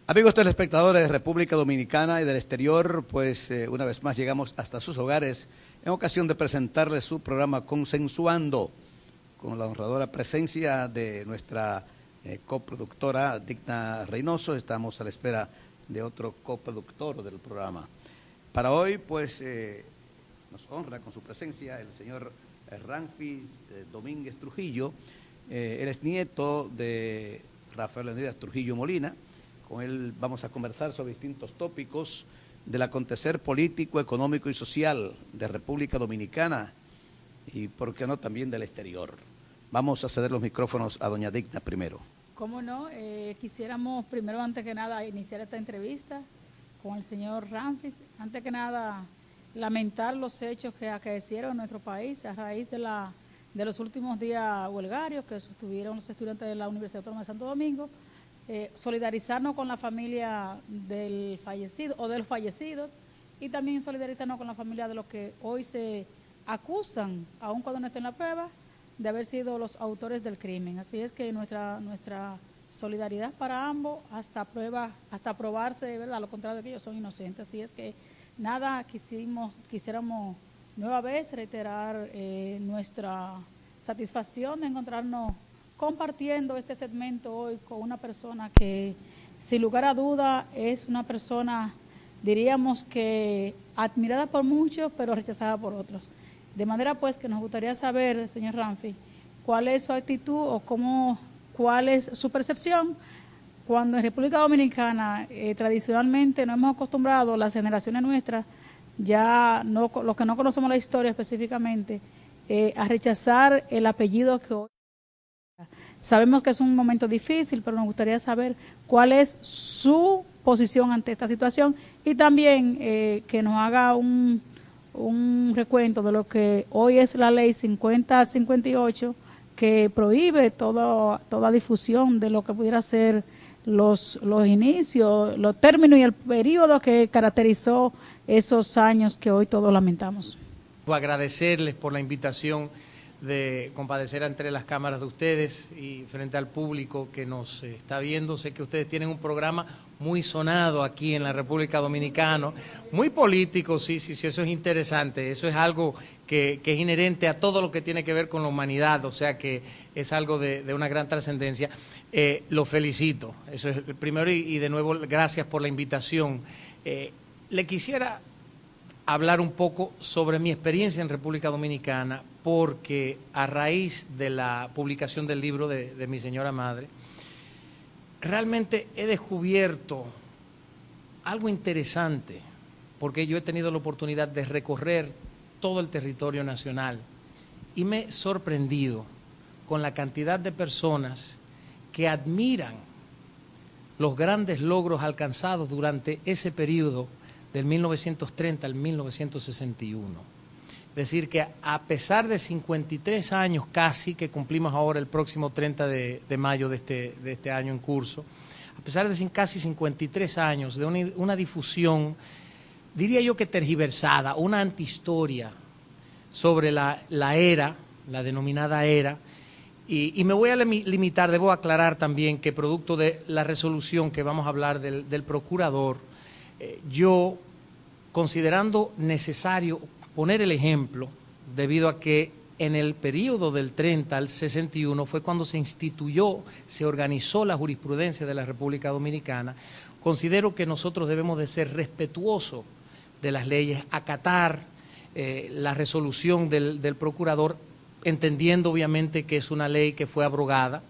Amigos telespectadores de República Dominicana y del exterior, pues una vez más llegamos hasta sus hogares en ocasión de presentarles su programa Consensuando, con la honradora presencia de nuestra coproductora Digna Reynoso. Estamos a la espera de otro coproductor del programa. Para hoy, pues, nos honra con su presencia el señor Ramfis Domínguez Trujillo. Él es nieto de Rafael Leonidas Trujillo Molina. Con él vamos a conversar sobre distintos tópicos del acontecer político, económico y social de República Dominicana y, por qué no, también del exterior. Vamos a ceder los micrófonos a doña Digna primero. Cómo no, quisiéramos primero, antes que nada, iniciar esta entrevista con el señor Ramfis. Antes que nada, lamentar los hechos que acaecieron en nuestro país a raíz de los últimos días huelgarios que sostuvieron los estudiantes de la Universidad Autónoma de Santo Domingo. Solidarizarnos con la familia del fallecido o de los fallecidos y también solidarizarnos con la familia de los que hoy se acusan, aun cuando no estén en la prueba, de haber sido los autores del crimen. Así es que nuestra solidaridad para ambos hasta probarse, ¿verdad?, lo contrario de que ellos son inocentes. Así es que nada, quisiéramos nueva vez reiterar nuestra satisfacción de encontrarnos compartiendo este segmento hoy con una persona que, sin lugar a duda, es una persona, diríamos que admirada por muchos, pero rechazada por otros. De manera pues que nos gustaría saber, señor Ramfis, cuál es su actitud o cuál es su percepción cuando en República Dominicana tradicionalmente no hemos acostumbrado, las generaciones nuestras, ya no, los que no conocemos la historia específicamente, a rechazar el apellido que hoy. Sabemos que es un momento difícil, pero nos gustaría saber cuál es su posición ante esta situación y también que nos haga un recuento de lo que hoy es la ley 5058, que prohíbe toda difusión de lo que pudiera ser los inicios, los términos y el periodo que caracterizó esos años que hoy todos lamentamos. Agradecerles por la invitación de compadecer entre las cámaras de ustedes y frente al público que nos está viendo. Sé que ustedes tienen un programa muy sonado aquí en la República Dominicana, muy político, sí, eso es interesante, eso es algo que es inherente a todo lo que tiene que ver con la humanidad, o sea que es algo de una gran trascendencia. Lo felicito, eso es el primero y de nuevo gracias por la invitación. Le quisiera hablar un poco sobre mi experiencia en República Dominicana, porque a raíz de la publicación del libro de mi señora madre, realmente he descubierto algo interesante, porque yo he tenido la oportunidad de recorrer todo el territorio nacional y me he sorprendido con la cantidad de personas que admiran los grandes logros alcanzados durante ese periodo del 1930 al 1961. Es decir, que a pesar de 53 años casi, que cumplimos ahora el próximo 30 de mayo de este año en curso, a pesar de casi 53 años de una difusión, diría yo que tergiversada, una antihistoria sobre la era, la denominada era, y me voy a limitar, debo aclarar también que producto de la resolución que vamos a hablar del procurador, yo, considerando necesario poner el ejemplo, debido a que en el periodo del 30 al 61 fue cuando se instituyó, se organizó la jurisprudencia de la República Dominicana, considero que nosotros debemos de ser respetuosos de las leyes, acatar la resolución del procurador, entendiendo obviamente que es una ley que fue abrogada,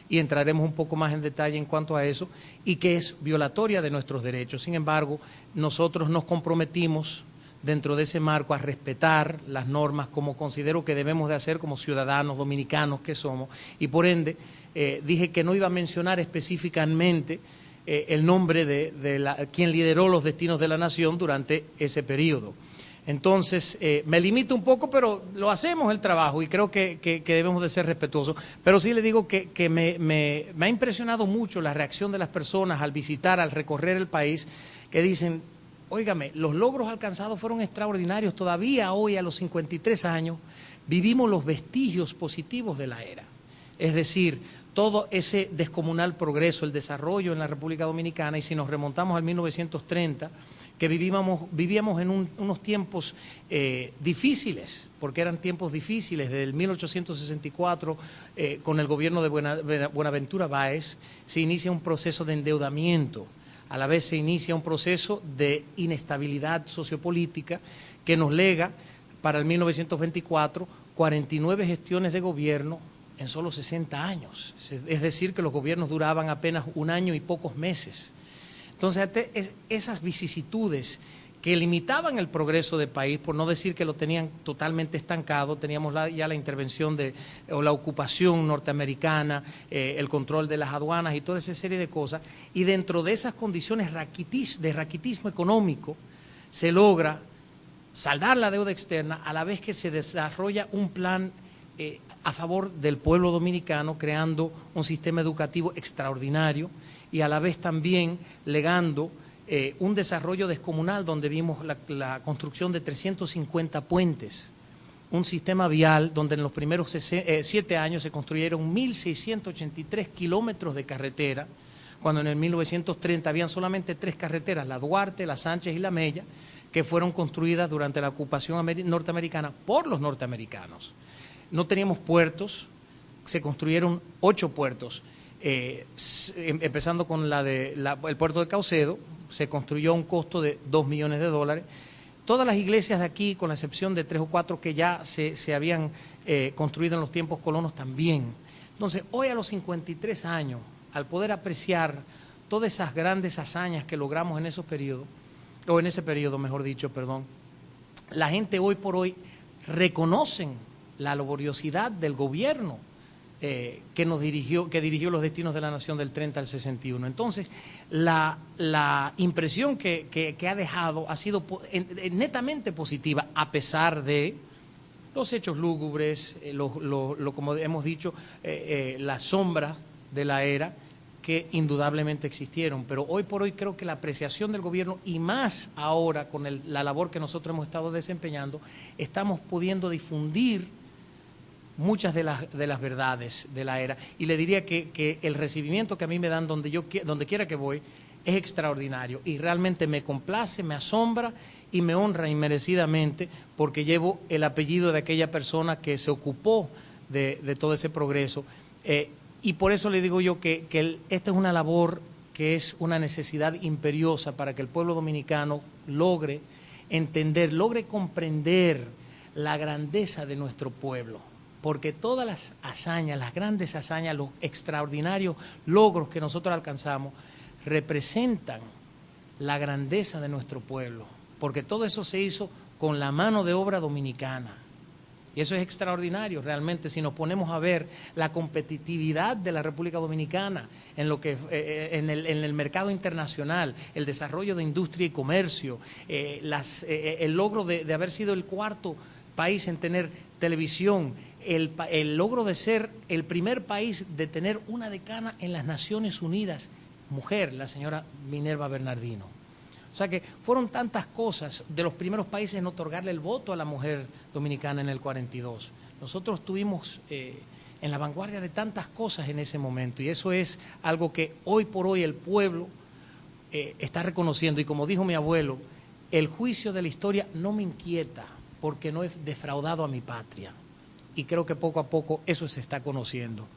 y entraremos un poco más en detalle en cuanto a eso, y que es violatoria de nuestros derechos. Sin embargo, nosotros nos comprometimos dentro de ese marco a respetar las normas como considero que debemos de hacer como ciudadanos dominicanos que somos, y por ende dije que no iba a mencionar específicamente el nombre de quien lideró los destinos de la nación durante ese periodo. Entonces, me limito un poco, pero lo hacemos el trabajo y creo que debemos de ser respetuosos. Pero sí le digo que me ha impresionado mucho la reacción de las personas al visitar, al recorrer el país, que dicen, óigame, los logros alcanzados fueron extraordinarios. Todavía hoy, a los 53 años, vivimos los vestigios positivos de la era. es decir, todo ese descomunal progreso, el desarrollo en la República Dominicana, y si nos remontamos al 1930, que vivíamos en unos tiempos difíciles, porque eran tiempos difíciles. Desde el 1864, con el gobierno de Buenaventura Báez, se inicia un proceso de endeudamiento. A la vez se inicia un proceso de inestabilidad sociopolítica que nos lega para el 1924 49 gestiones de gobierno en solo 60 años. Es decir, que los gobiernos duraban apenas un año y pocos meses. Entonces, esas vicisitudes que limitaban el progreso del país, por no decir que lo tenían totalmente estancado, teníamos ya la intervención o la ocupación norteamericana, el control de las aduanas y toda esa serie de cosas, y dentro de esas condiciones de raquitismo económico se logra saldar la deuda externa a la vez que se desarrolla un plan a favor del pueblo dominicano, creando un sistema educativo extraordinario y a la vez también legando un desarrollo descomunal donde vimos la construcción de 350 puentes, un sistema vial donde en los primeros 7 años se construyeron 1.683 kilómetros de carretera, cuando en el 1930 habían solamente 3 carreteras, la Duarte, la Sánchez y la Mella, que fueron construidas durante la ocupación norteamericana por los norteamericanos. No teníamos puertos, se construyeron 8 puertos, empezando con el puerto de Caucedo, se construyó a un costo de $2 millones. Todas las iglesias de aquí, con la excepción de 3 o 4 que ya se habían construido en los tiempos colonos también. Entonces, hoy a los 53 años, al poder apreciar todas esas grandes hazañas que logramos en esos periodos, o en ese periodo, mejor dicho, perdón, la gente hoy por hoy reconocen la laboriosidad del gobierno que dirigió los destinos de la nación del 30 al 61. Entonces, la impresión que ha dejado ha sido netamente positiva, a pesar de los hechos lúgubres, como hemos dicho, las sombras de la era que indudablemente existieron. Pero hoy por hoy creo que la apreciación del gobierno, y más ahora con la labor que nosotros hemos estado desempeñando, estamos pudiendo difundir muchas de las verdades de la era, y le diría que el recibimiento que a mí me dan donde quiera que voy es extraordinario, y realmente me complace, me asombra y me honra inmerecidamente, porque llevo el apellido de aquella persona que se ocupó de todo ese progreso, y por eso le digo yo que esta es una labor que es una necesidad imperiosa para que el pueblo dominicano logre entender, logre comprender la grandeza de nuestro pueblo. Porque todas las hazañas, las grandes hazañas, los extraordinarios logros que nosotros alcanzamos representan la grandeza de nuestro pueblo, porque todo eso se hizo con la mano de obra dominicana. Y eso es extraordinario realmente si nos ponemos a ver la competitividad de la República Dominicana en el mercado internacional, el desarrollo de industria y comercio, el logro de haber sido el 4º país en tener televisión, el logro de ser el primer país de tener una decana en las Naciones Unidas, mujer, la señora Minerva Bernardino. O sea que fueron tantas cosas, de los primeros países en otorgarle el voto a la mujer dominicana en el 42. Nosotros estuvimos en la vanguardia de tantas cosas en ese momento, y eso es algo que hoy por hoy el pueblo está reconociendo. Y como dijo mi abuelo, el juicio de la historia no me inquieta, porque no he defraudado a mi patria. Y creo que poco a poco eso se está conociendo.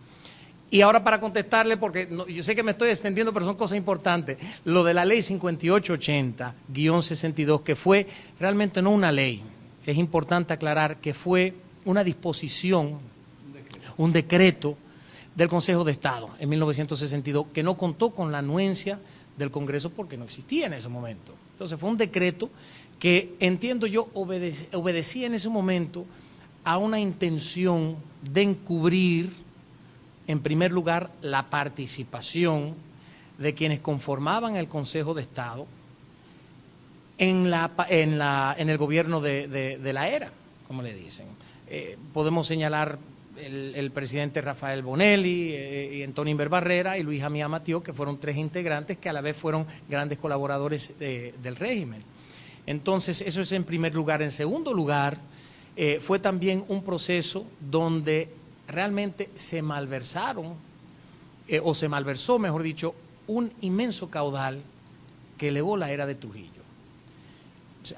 Y ahora para contestarle, porque yo sé que me estoy extendiendo, pero son cosas importantes, lo de la ley 5880-62, que fue realmente no una ley, es importante aclarar que fue una disposición, un decreto del Consejo de Estado en 1962, que no contó con la anuencia del Congreso porque no existía en ese momento. Entonces fue un decreto que, entiendo yo, obedecía en ese momento a una intención de encubrir, en primer lugar, la participación de quienes conformaban el Consejo de Estado en el gobierno de la era, como le dicen. Podemos señalar el presidente Rafael Bonelli, y Antonio Inver Barrera y Luis Jamía Matió, que fueron 3 integrantes que a la vez fueron grandes colaboradores del régimen. Entonces, eso es en primer lugar. En segundo lugar, fue también un proceso donde realmente se malversaron, o se malversó, mejor dicho, un inmenso caudal que elevó la era de Trujillo.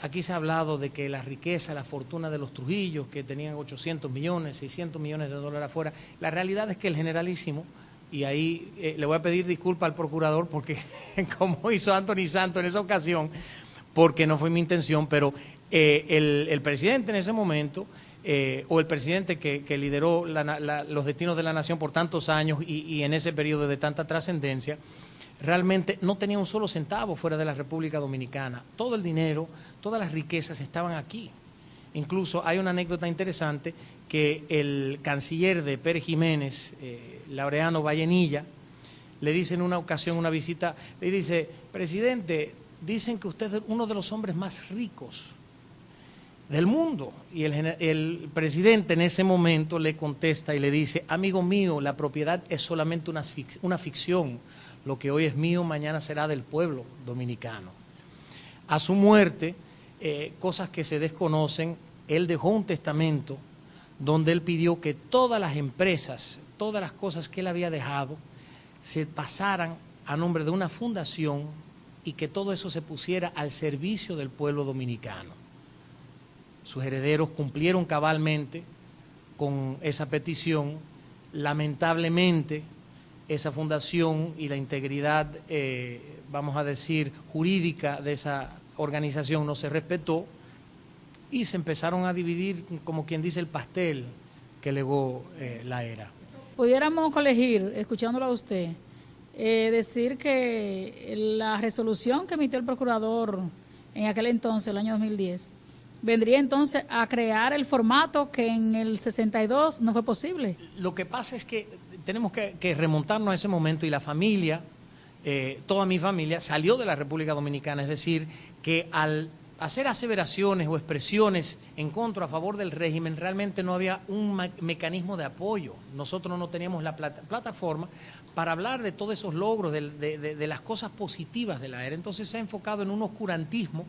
Aquí se ha hablado de que la riqueza, la fortuna de los Trujillos, que tenían 800 millones, 600 millones de dólares afuera. La realidad es que el generalísimo, y ahí le voy a pedir disculpas al procurador porque como hizo Anthony Santos en esa ocasión, porque no fue mi intención, pero el presidente en ese momento, o el presidente que lideró los destinos de la nación por tantos años y en ese periodo de tanta trascendencia, realmente no tenía un solo centavo fuera de la República Dominicana. Todo el dinero, todas las riquezas estaban aquí. Incluso hay una anécdota interesante que el canciller de Pérez Jiménez, Laureano Vallenilla, le dice en una ocasión, una visita, le dice: presidente, dicen que usted es uno de los hombres más ricos del mundo. Y el presidente en ese momento le contesta y le dice: amigo mío, la propiedad es solamente una ficción. Lo que hoy es mío, mañana será del pueblo dominicano. A su muerte, cosas que se desconocen, él dejó un testamento donde él pidió que todas las empresas, todas las cosas que él había dejado, se pasaran a nombre de una fundación y que todo eso se pusiera al servicio del pueblo dominicano. Sus herederos cumplieron cabalmente con esa petición. Lamentablemente, esa fundación y la integridad, vamos a decir, jurídica de esa organización no se respetó y se empezaron a dividir, como quien dice, el pastel que legó la era. Pudiéramos colegir, escuchándolo a usted, decir que la resolución que emitió el procurador en aquel entonces, el año 2010, vendría entonces a crear el formato que en el 62 no fue posible. Lo que pasa es que tenemos que remontarnos a ese momento y la familia, toda mi familia, salió de la República Dominicana. Es decir, que al hacer aseveraciones o expresiones en contra, a favor del régimen, realmente no había un mecanismo de apoyo. Nosotros no teníamos la plataforma para hablar de todos esos logros, de las cosas positivas de la era. Entonces se ha enfocado en un oscurantismo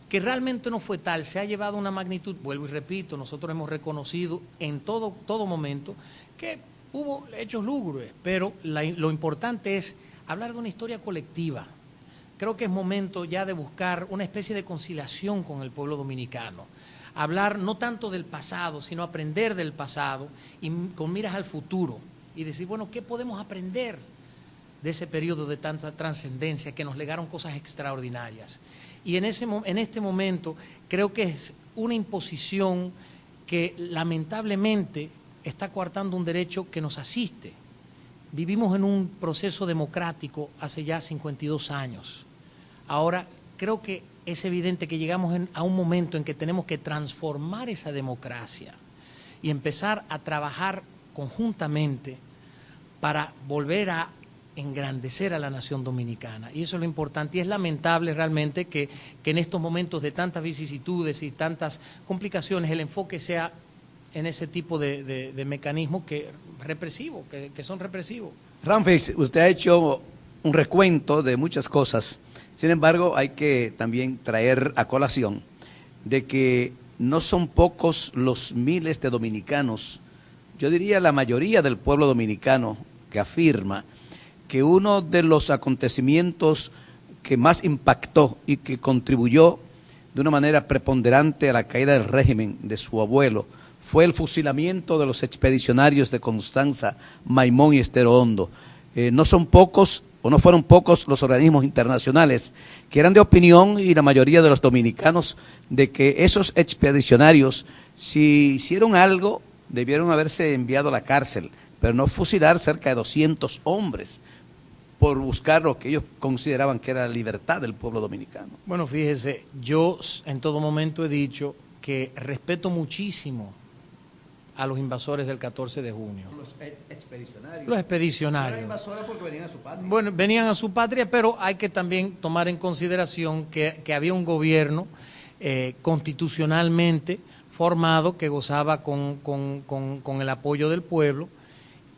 que realmente no fue tal, se ha llevado una magnitud, vuelvo y repito, nosotros hemos reconocido en todo momento que hubo hechos lúgubres, pero lo importante es hablar de una historia colectiva. Creo que es momento ya de buscar una especie de conciliación con el pueblo dominicano. Hablar no tanto del pasado, sino aprender del pasado y con miras al futuro. Y decir, bueno, ¿qué podemos aprender de ese periodo de tanta trascendencia que nos legaron cosas extraordinarias? Y en este momento creo que es una imposición que lamentablemente está coartando un derecho que nos asiste. Vivimos en un proceso democrático hace ya 52 años. Ahora, creo que es evidente que llegamos a un momento en que tenemos que transformar esa democracia y empezar a trabajar conjuntamente para volver a engrandecer a la nación dominicana. Y eso es lo importante. Y es lamentable realmente que en estos momentos de tantas vicisitudes y tantas complicaciones el enfoque sea en ese tipo de mecanismos que son represivos. Ramfis, usted ha hecho un recuento de muchas cosas. Sin embargo, hay que también traer a colación de que no son pocos los miles de dominicanos, yo diría la mayoría del pueblo dominicano, que afirma que uno de los acontecimientos que más impactó y que contribuyó de una manera preponderante a la caída del régimen de su abuelo fue el fusilamiento de los expedicionarios de Constanza, Maimón y Estero Hondo. No son pocos, o no fueron pocos los organismos internacionales que eran de opinión, y la mayoría de los dominicanos, de que esos expedicionarios, si hicieron algo, debieron haberse enviado a la cárcel, pero no fusilar cerca de 200 hombres por buscar lo que ellos consideraban que era la libertad del pueblo dominicano. Bueno, fíjese, yo en todo momento he dicho que respeto muchísimo a los invasores del 14 de junio. Los expedicionarios. Los expedicionarios. Eran invasores porque venían a su patria. Bueno, venían a su patria, pero hay que también tomar en consideración que había un gobierno constitucionalmente formado que gozaba con el apoyo del pueblo.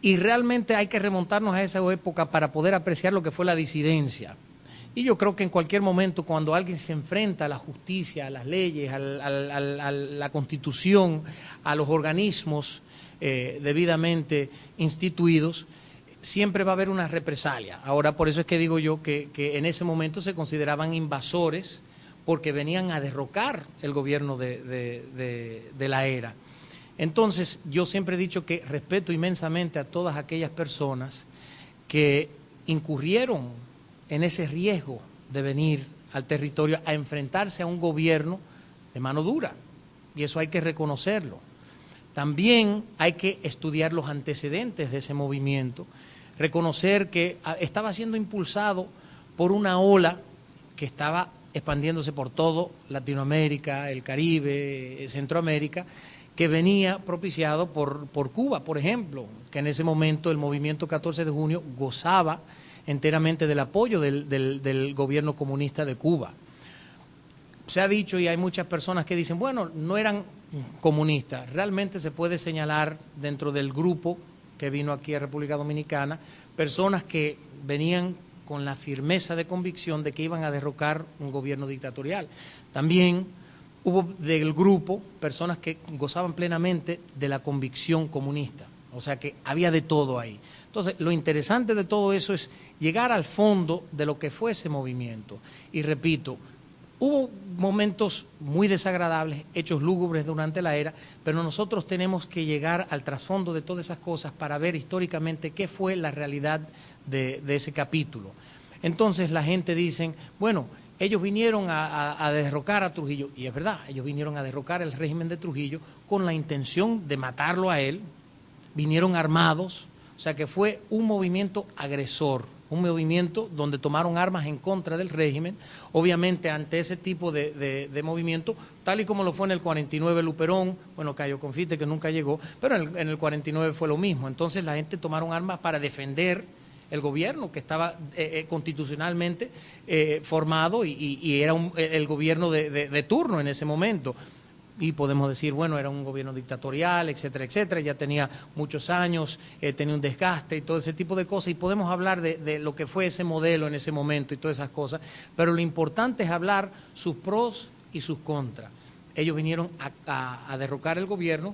Y realmente hay que remontarnos a esa época para poder apreciar lo que fue la disidencia. Y yo creo que en cualquier momento, cuando alguien se enfrenta a la justicia, a las leyes, a la Constitución, a los organismos debidamente instituidos, siempre va a haber una represalia. Ahora, por eso es que digo yo que en ese momento se consideraban invasores porque venían a derrocar el gobierno de la era. Entonces, yo siempre he dicho que respeto inmensamente a todas aquellas personas que incurrieron en ese riesgo de venir al territorio a enfrentarse a un gobierno de mano dura, y eso hay que reconocerlo. También hay que estudiar los antecedentes de ese movimiento, reconocer que estaba siendo impulsado por una ola que estaba expandiéndose por todo Latinoamérica, el Caribe, Centroamérica, que venía propiciado por Cuba, por ejemplo, que en ese momento el movimiento 14 de junio gozaba enteramente del apoyo del gobierno comunista de Cuba. Se ha dicho, y hay muchas personas que dicen, bueno, no eran comunistas. Realmente se puede señalar dentro del grupo que vino aquí a República Dominicana, personas que venían con la firmeza de convicción de que iban a derrocar un gobierno dictatorial. También hubo del grupo personas que gozaban plenamente de la convicción comunista, o sea que había de todo ahí. Entonces, lo interesante de todo eso es llegar al fondo de lo que fue ese movimiento. Y repito, hubo momentos muy desagradables, hechos lúgubres durante la era, pero nosotros tenemos que llegar al trasfondo de todas esas cosas para ver históricamente qué fue la realidad de ese capítulo. Entonces la gente dice, bueno, ellos vinieron a derrocar a Trujillo, y es verdad, ellos vinieron a derrocar el régimen de Trujillo con la intención de matarlo a él, vinieron armados, o sea que fue un movimiento agresor, un movimiento donde tomaron armas en contra del régimen. Obviamente ante ese tipo de movimiento, tal y como lo fue en el 49 Luperón, bueno, Cayo Confite que nunca llegó, pero en el 49 fue lo mismo. Entonces la gente tomaron armas para defender el gobierno que estaba constitucionalmente formado y era el gobierno de turno en ese momento. Y podemos decir, bueno, era un gobierno dictatorial, etcétera, etcétera, ya tenía muchos años, tenía un desgaste y todo ese tipo de cosas, y podemos hablar de lo que fue ese modelo en ese momento y todas esas cosas, pero lo importante es hablar sus pros y sus contras. Ellos vinieron a derrocar el gobierno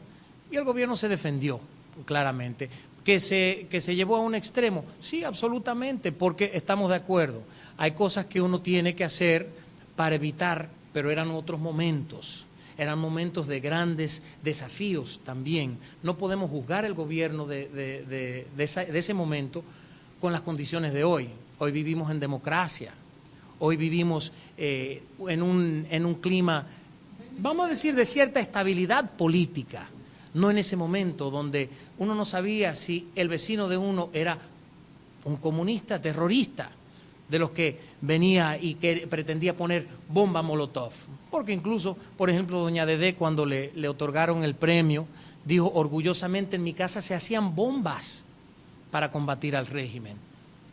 y el gobierno se defendió claramente. ¿Que se llevó a un extremo? Sí, absolutamente, porque estamos de acuerdo. Hay cosas que uno tiene que hacer para evitar, pero eran otros momentos. Eran momentos de grandes desafíos también. No podemos juzgar el gobierno de ese momento con las condiciones de hoy. Hoy vivimos en democracia, hoy vivimos en un clima, vamos a decir, de cierta estabilidad política. No en ese momento donde uno no sabía si el vecino de uno era un comunista terrorista, de los que venía y que pretendía poner bomba Molotov. Porque incluso, por ejemplo, doña Dedé, cuando le otorgaron el premio, dijo orgullosamente, en mi casa se hacían bombas para combatir al régimen.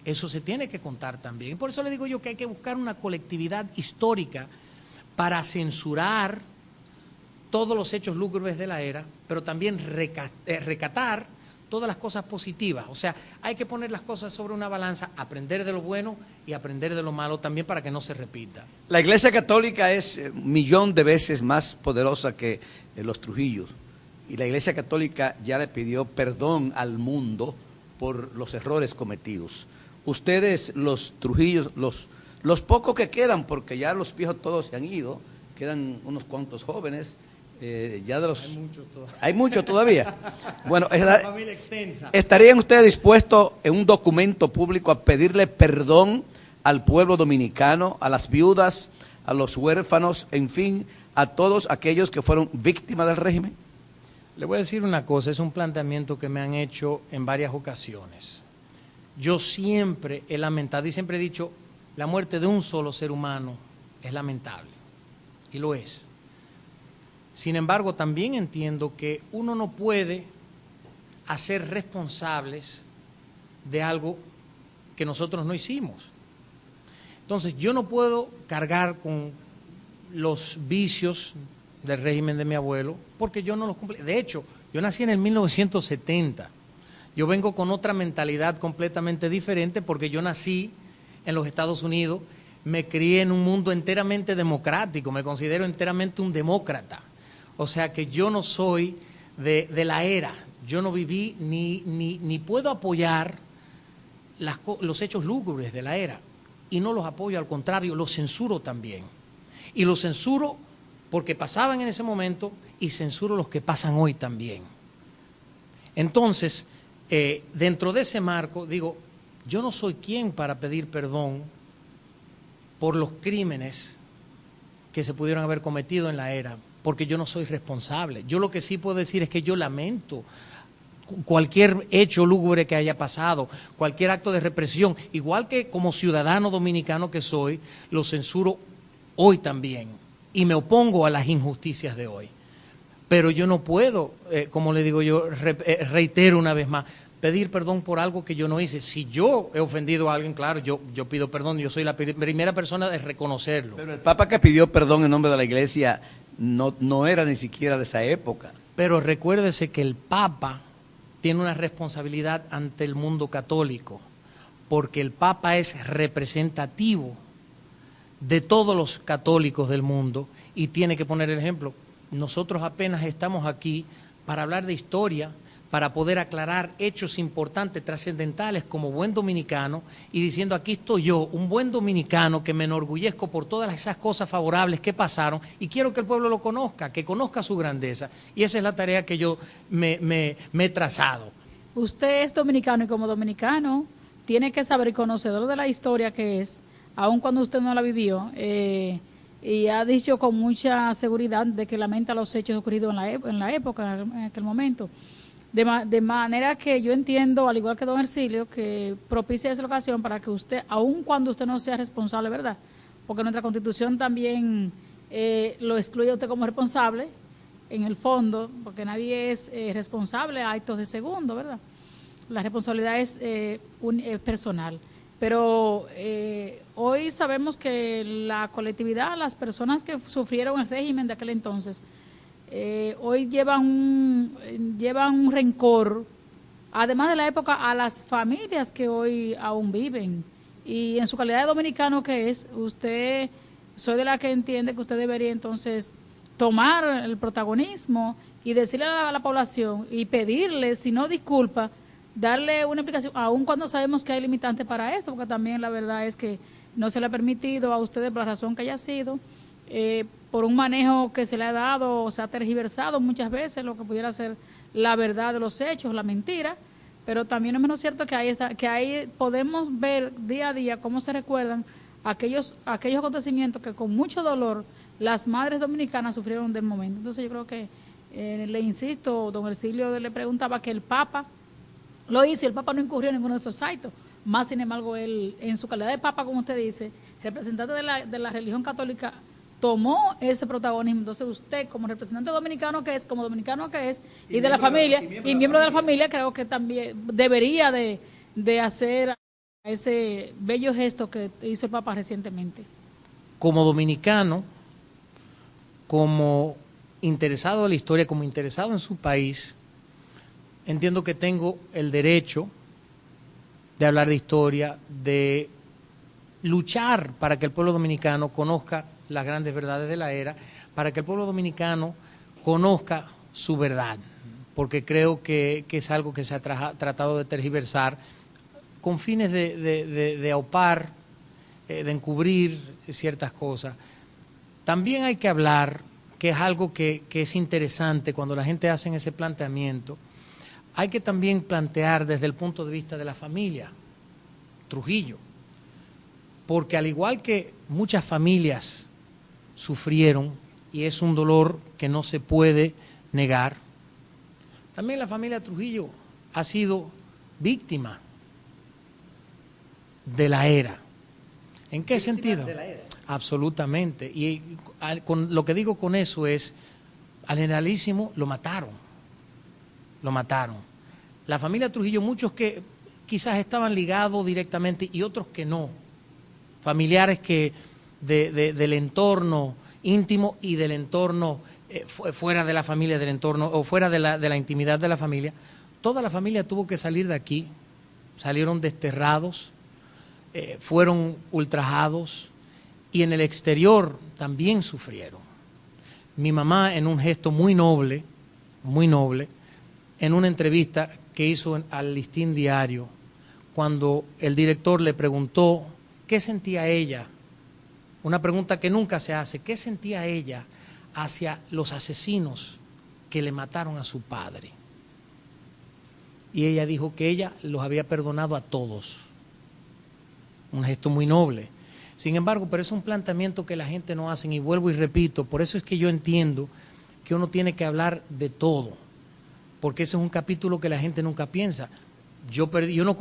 Eso se tiene que contar también. Y por eso le digo yo que hay que buscar una colectividad histórica para censurar todos los hechos lúgubres de la era, pero también recatar todas las cosas positivas. O sea, hay que poner las cosas sobre una balanza, aprender de lo bueno y aprender de lo malo también para que no se repita. La Iglesia Católica es 1.000.000 de veces más poderosa que los Trujillos, y la Iglesia Católica ya le pidió perdón al mundo por los errores cometidos. Ustedes, los Trujillos, los pocos que quedan, porque ya los viejos todos se han ido, quedan unos cuantos jóvenes, ya de los... Hay muchos todavía. Bueno, una familia extensa. ¿Estarían ustedes dispuestos en un documento público a pedirle perdón al pueblo dominicano, a las viudas, a los huérfanos, en fin, a todos aquellos que fueron víctimas del régimen? Le voy a decir una cosa, es un planteamiento que me han hecho en varias ocasiones. Yo siempre he lamentado y siempre he dicho, la muerte de un solo ser humano es lamentable, y lo es. Sin embargo, también entiendo que uno no puede hacer responsables de algo que nosotros no hicimos. Entonces, yo no puedo cargar con los vicios del régimen de mi abuelo porque yo no los cumplí. De hecho, yo nací en el 1970. Yo vengo con otra mentalidad completamente diferente porque yo nací en los Estados Unidos, me crié en un mundo enteramente democrático, me considero enteramente un demócrata. O sea que yo no soy de la era, yo no viví ni puedo apoyar los hechos lúgubres de la era. Y no los apoyo, al contrario, los censuro también. Y los censuro porque pasaban en ese momento y censuro los que pasan hoy también. Entonces, dentro de ese marco, digo, yo no soy quien para pedir perdón por los crímenes que se pudieron haber cometido en la era, porque yo no soy responsable. Yo lo que sí puedo decir es que yo lamento cualquier hecho lúgubre que haya pasado, cualquier acto de represión, igual que como ciudadano dominicano que soy, lo censuro hoy también y me opongo a las injusticias de hoy. Pero yo no puedo, como le digo yo, reitero una vez más, pedir perdón por algo que yo no hice. Si yo he ofendido a alguien, claro, yo pido perdón, yo soy la primera persona de reconocerlo. Pero el Papa que pidió perdón en nombre de la Iglesia no era ni siquiera de esa época. Pero recuérdese que el Papa tiene una responsabilidad ante el mundo católico, porque el Papa es representativo de todos los católicos del mundo y tiene que poner el ejemplo. Nosotros apenas estamos aquí para hablar de historia, para poder aclarar hechos importantes, trascendentales, como buen dominicano, y diciendo, aquí estoy yo, un buen dominicano que me enorgullezco por todas esas cosas favorables que pasaron, y quiero que el pueblo lo conozca, que conozca su grandeza. Y esa es la tarea que yo me he trazado. Usted es dominicano y como dominicano tiene que saber y conocedor de la historia que es, aun cuando usted no la vivió, y ha dicho con mucha seguridad de que lamenta los hechos ocurridos en la época, en aquel momento. De manera que yo entiendo, al igual que don Hercilio, que propicia esa ocasión para que usted, aun cuando usted no sea responsable, ¿verdad? Porque nuestra Constitución también lo excluye a usted como responsable, en el fondo, porque nadie es responsable a actos de segundo, ¿verdad? La responsabilidad es personal. Pero hoy sabemos que la colectividad, las personas que sufrieron el régimen de aquel entonces, hoy llevan un rencor, además de la época, a las familias que hoy aún viven. Y en su calidad de dominicano que es, usted, soy de la que entiende que usted debería entonces tomar el protagonismo y decirle a la población y pedirle, si no disculpa, darle una explicación, aun cuando sabemos que hay limitantes para esto, porque también la verdad es que no se le ha permitido a ustedes, por la razón que haya sido, por un manejo que se le ha dado, o se ha tergiversado muchas veces lo que pudiera ser la verdad de los hechos, la mentira, pero también es menos cierto que ahí podemos ver día a día cómo se recuerdan aquellos acontecimientos que con mucho dolor las madres dominicanas sufrieron del momento. Entonces yo creo que, le insisto, don Hercilio le preguntaba que el Papa lo hizo y el Papa no incurrió en ninguno de esos actos. Más sin embargo, él, en su calidad de Papa, como usted dice, representante de la religión católica, tomó ese protagonismo. Entonces usted, como representante dominicano que es, como dominicano que es, y de la familia, y miembro de la familia, creo que también debería de hacer ese bello gesto que hizo el Papa recientemente. Como dominicano, como interesado en la historia, como interesado en su país, entiendo que tengo el derecho de hablar de historia, de luchar para que el pueblo dominicano conozca las grandes verdades de la era, para que el pueblo dominicano conozca su verdad, porque creo que es algo que se ha tratado de tergiversar con fines de aupar, de encubrir ciertas cosas. También hay que hablar, que es algo que es interesante cuando la gente hace ese planteamiento, hay que también plantear desde el punto de vista de la familia Trujillo, porque al igual que muchas familias sufrieron, y es un dolor que no se puede negar, también la familia Trujillo ha sido víctima de la era. ¿En qué sentido? De la era. Absolutamente. Y con lo que digo con eso es, al generalísimo lo mataron. Lo mataron. La familia Trujillo, muchos que quizás estaban ligados directamente y otros que no. Familiares que del entorno íntimo y del entorno fuera de la familia, del entorno o fuera de la intimidad de la familia. Toda la familia tuvo que salir de aquí, salieron desterrados, fueron ultrajados y en el exterior también sufrieron. Mi mamá, en un gesto muy noble, en una entrevista que hizo al Listín Diario, cuando el director le preguntó qué sentía ella, una pregunta que nunca se hace, ¿qué sentía ella hacia los asesinos que le mataron a su padre? Y ella dijo que ella los había perdonado a todos. Un gesto muy noble. Sin embargo, pero es un planteamiento que la gente no hace, y vuelvo y repito, por eso es que yo entiendo que uno tiene que hablar de todo, porque ese es un capítulo que la gente nunca piensa. Yo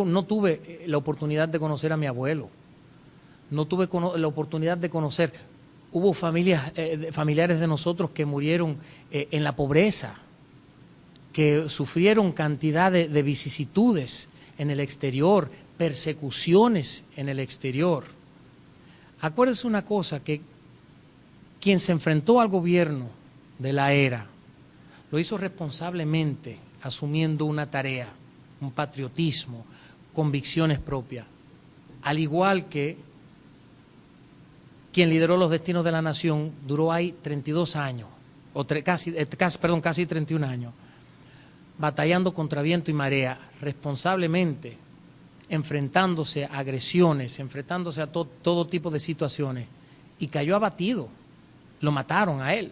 no tuve la oportunidad de conocer a mi abuelo, no tuve la oportunidad de conocer, hubo familiares de nosotros que murieron en la pobreza, que sufrieron cantidad de vicisitudes en el exterior, persecuciones en el exterior. Acuérdese una cosa, que quien se enfrentó al gobierno de la era lo hizo responsablemente, asumiendo una tarea, un patriotismo, convicciones propias, al igual que quien lideró los destinos de la nación duró ahí 32 años, casi 31 años, batallando contra viento y marea, responsablemente, enfrentándose a agresiones, enfrentándose a todo tipo de situaciones, y cayó abatido, lo mataron a él.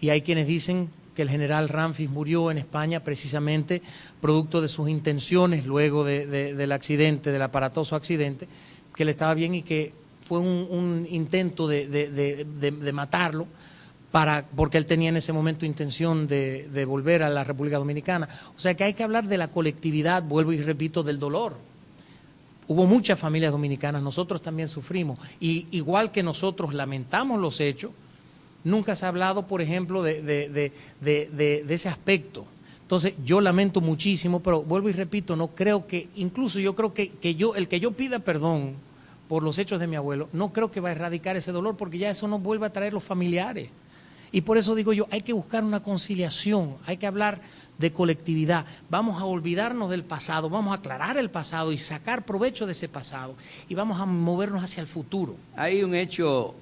Y hay quienes dicen que el general Ramfis murió en España precisamente producto de sus intenciones luego del accidente, del aparatoso accidente, que le estaba bien y que fue un intento de matarlo, porque él tenía en ese momento intención de volver a la República Dominicana. O sea que hay que hablar de la colectividad, vuelvo y repito, del dolor. Hubo muchas familias dominicanas, nosotros también sufrimos, y igual que nosotros lamentamos los hechos, nunca se ha hablado, por ejemplo, de ese aspecto. Entonces, yo lamento muchísimo, pero vuelvo y repito, no creo que, incluso yo creo que el que yo pida perdón por los hechos de mi abuelo, no creo que va a erradicar ese dolor, porque ya eso no vuelve a traer los familiares. Y por eso digo yo, hay que buscar una conciliación, hay que hablar de colectividad. Vamos a olvidarnos del pasado, vamos a aclarar el pasado y sacar provecho de ese pasado, y vamos a movernos hacia el futuro. Hay un hecho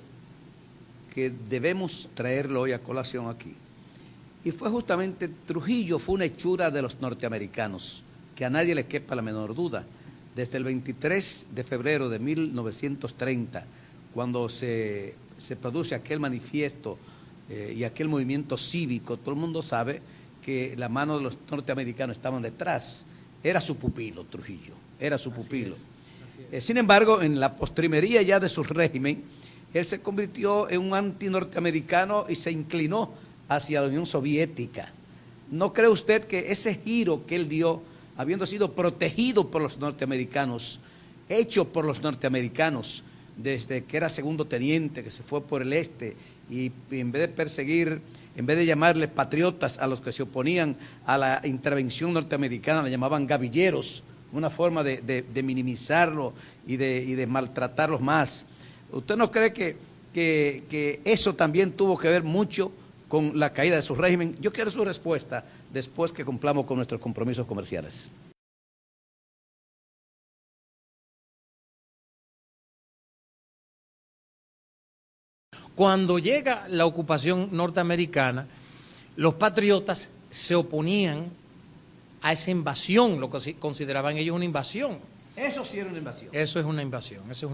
que debemos traerlo hoy a colación aquí, y fue justamente Trujillo fue una hechura de los norteamericanos, que a nadie le quepa la menor duda. Desde el 23 de febrero de 1930, cuando se produce aquel manifiesto y aquel movimiento cívico, todo el mundo sabe que la mano de los norteamericanos estaban detrás. Era su pupilo, Trujillo, era su pupilo. Así es. Sin embargo, en la postrimería ya de su régimen, él se convirtió en un antinorteamericano y se inclinó hacia la Unión Soviética. ¿No cree usted que ese giro que él dio, habiendo sido protegido por los norteamericanos, hecho por los norteamericanos, desde que era segundo teniente, que se fue por el este, y en vez de perseguir, en vez de llamarles patriotas a los que se oponían a la intervención norteamericana, le llamaban gavilleros, una forma de minimizarlo y de maltratarlos más? ¿Usted no cree que eso también tuvo que ver mucho con la caída de su régimen? Yo quiero su respuesta después que cumplamos con nuestros compromisos comerciales. Cuando llega la ocupación norteamericana, los patriotas se oponían a esa invasión, lo que consideraban ellos una invasión. Eso sí era una invasión. Eso es una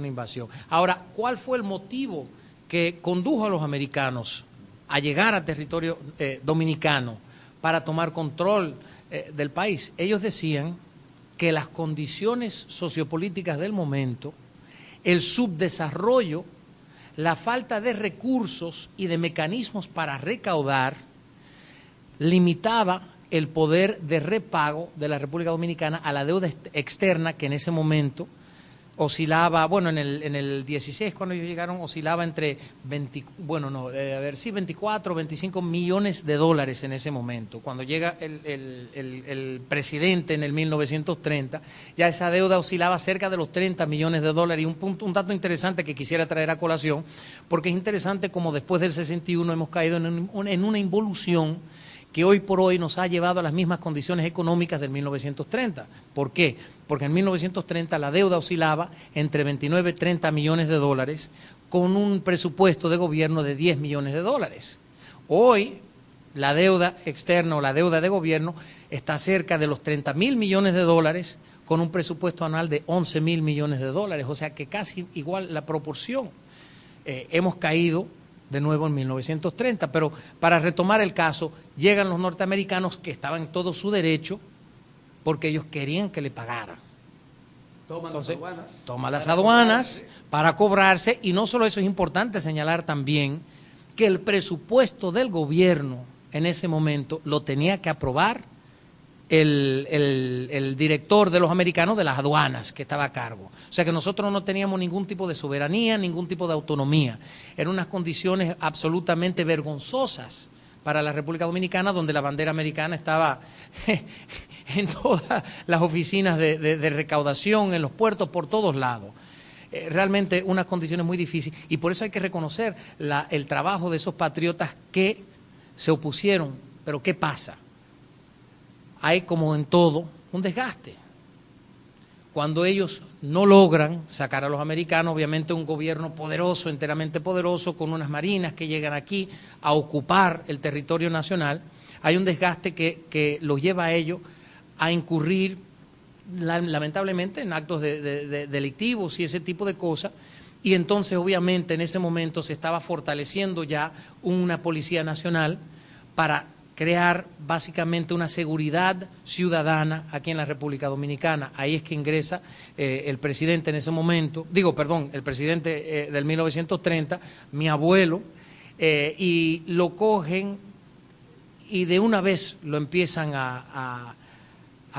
invasión. Ahora, ¿cuál fue el motivo que condujo a los americanos a llegar a territorio dominicano para tomar control del país? Ellos decían que las condiciones sociopolíticas del momento, el subdesarrollo, la falta de recursos y de mecanismos para recaudar, limitaba el poder de repago de la República Dominicana a la deuda externa, que en ese momento oscilaba, bueno, en el 16 cuando ellos llegaron oscilaba entre 24 o 25 millones de dólares en ese momento. Cuando llega el presidente en el 1930, ya esa deuda oscilaba cerca de los 30 millones de dólares. Y un dato interesante que quisiera traer a colación, porque es interesante como después del 61 hemos caído en una involución que hoy por hoy nos ha llevado a las mismas condiciones económicas del 1930. ¿Por qué? Porque en 1930 la deuda oscilaba entre 29 y 30 millones de dólares con un presupuesto de gobierno de 10 millones de dólares. Hoy la deuda externa o la deuda de gobierno está cerca de los 30.000 millones de dólares con un presupuesto anual de 11.000 millones de dólares, o sea que casi igual la proporción. Hemos caído de nuevo en 1930, pero para retomar el caso, llegan los norteamericanos que estaban en todo su derecho porque ellos querían que le pagaran. Entonces, toma las aduanas para cobrarse, y no solo eso, es importante señalar también que el presupuesto del gobierno en ese momento lo tenía que aprobar el director de los americanos de las aduanas que estaba a cargo. O sea que nosotros no teníamos ningún tipo de soberanía, ningún tipo de autonomía. Eran unas condiciones absolutamente vergonzosas para la República Dominicana, donde la bandera americana estaba en todas las oficinas de recaudación, en los puertos, por todos lados. Realmente unas condiciones muy difíciles, y por eso hay que reconocer el trabajo de esos patriotas que se opusieron. Pero ¿qué pasa? Hay, como en todo, un desgaste. Cuando ellos no logran sacar a los americanos, obviamente un gobierno poderoso, enteramente poderoso, con unas marinas que llegan aquí a ocupar el territorio nacional, hay un desgaste que los lleva a ellos a incurrir lamentablemente en actos delictivos y ese tipo de cosas. Y entonces obviamente en ese momento se estaba fortaleciendo ya una policía nacional para crear básicamente una seguridad ciudadana aquí en la República Dominicana. Ahí es que ingresa el presidente en ese momento, el presidente del 1930, mi abuelo, y lo cogen y de una vez lo empiezan a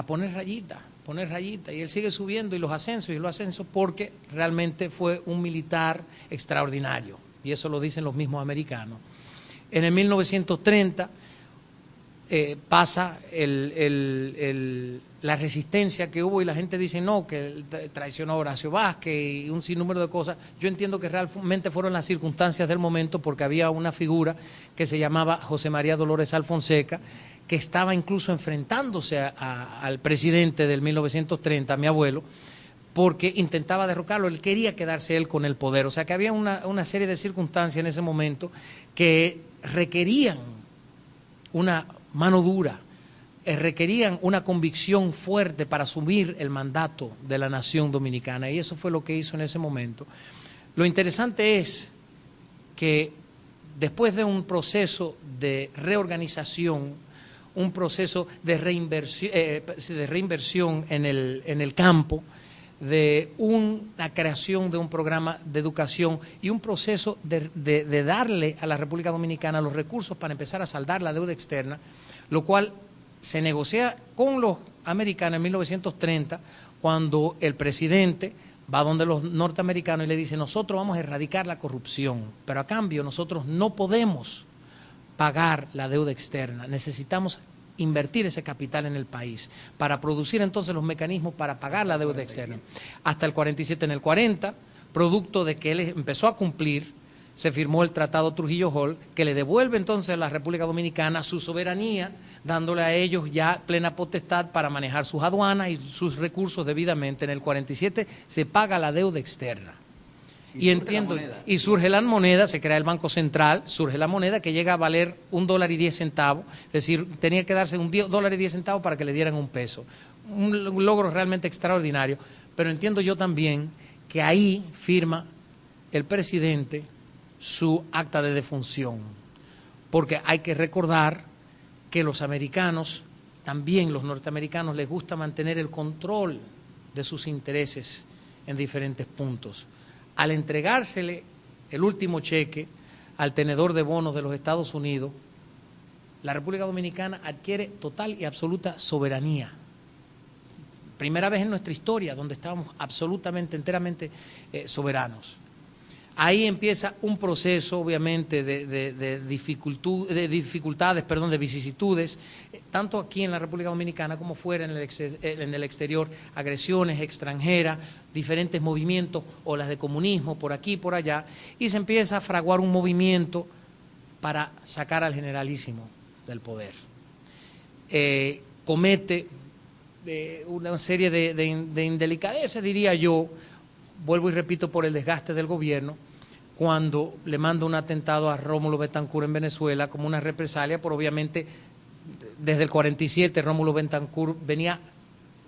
poner rayita, y él sigue subiendo, y los ascensos, porque realmente fue un militar extraordinario, y eso lo dicen los mismos americanos. En el 1930 pasa la resistencia que hubo, y la gente dice no, que traicionó a Horacio Vázquez y un sinnúmero de cosas. Yo entiendo que realmente fueron las circunstancias del momento, porque había una figura que se llamaba José María Dolores Alfonseca, que estaba incluso enfrentándose al presidente del 1930, mi abuelo, porque intentaba derrocarlo. Él quería quedarse él con el poder. O sea que había una serie de circunstancias en ese momento que requerían una mano dura, requerían una convicción fuerte para asumir el mandato de la nación dominicana, y eso fue lo que hizo en ese momento. Lo interesante es que después de un proceso de reorganización, un proceso de reinversión en el campo, de una creación de un programa de educación y un proceso de darle a la República Dominicana los recursos para empezar a saldar la deuda externa, lo cual se negocia con los americanos en 1930, cuando el presidente va donde los norteamericanos y le dice: nosotros vamos a erradicar la corrupción, pero a cambio nosotros no podemos pagar la deuda externa, necesitamos invertir ese capital en el país para producir entonces los mecanismos para pagar la deuda externa. Hasta el 47, en el 40, producto de que él empezó a cumplir, se firmó el Tratado Trujillo-Hall, que le devuelve entonces a la República Dominicana su soberanía, dándole a ellos ya plena potestad para manejar sus aduanas y sus recursos debidamente. En el 47 se paga la deuda externa. Y entiendo, y surge la moneda, se crea el Banco Central, surge la moneda que llega a valer $1.10, es decir, tenía que darse $1.10 para que le dieran un peso. Un logro realmente extraordinario, pero entiendo yo también que ahí firma el presidente su acta de defunción, porque hay que recordar que los americanos, también los norteamericanos, les gusta mantener el control de sus intereses en diferentes puntos. Al entregársele el último cheque al tenedor de bonos de los Estados Unidos, la República Dominicana adquiere total y absoluta soberanía. Primera vez en nuestra historia donde estábamos absolutamente, enteramente soberanos. Ahí empieza un proceso, obviamente, de dificultades, de vicisitudes, tanto aquí en la República Dominicana como fuera en el exterior, agresiones extranjeras, diferentes movimientos, olas de comunismo por aquí y por allá, y se empieza a fraguar un movimiento para sacar al generalísimo del poder. Comete una serie de indelicadeces, diría yo, vuelvo y repito, por el desgaste del gobierno, cuando le manda un atentado a Rómulo Betancourt en Venezuela como una represalia, por obviamente desde el 47 Rómulo Betancourt venía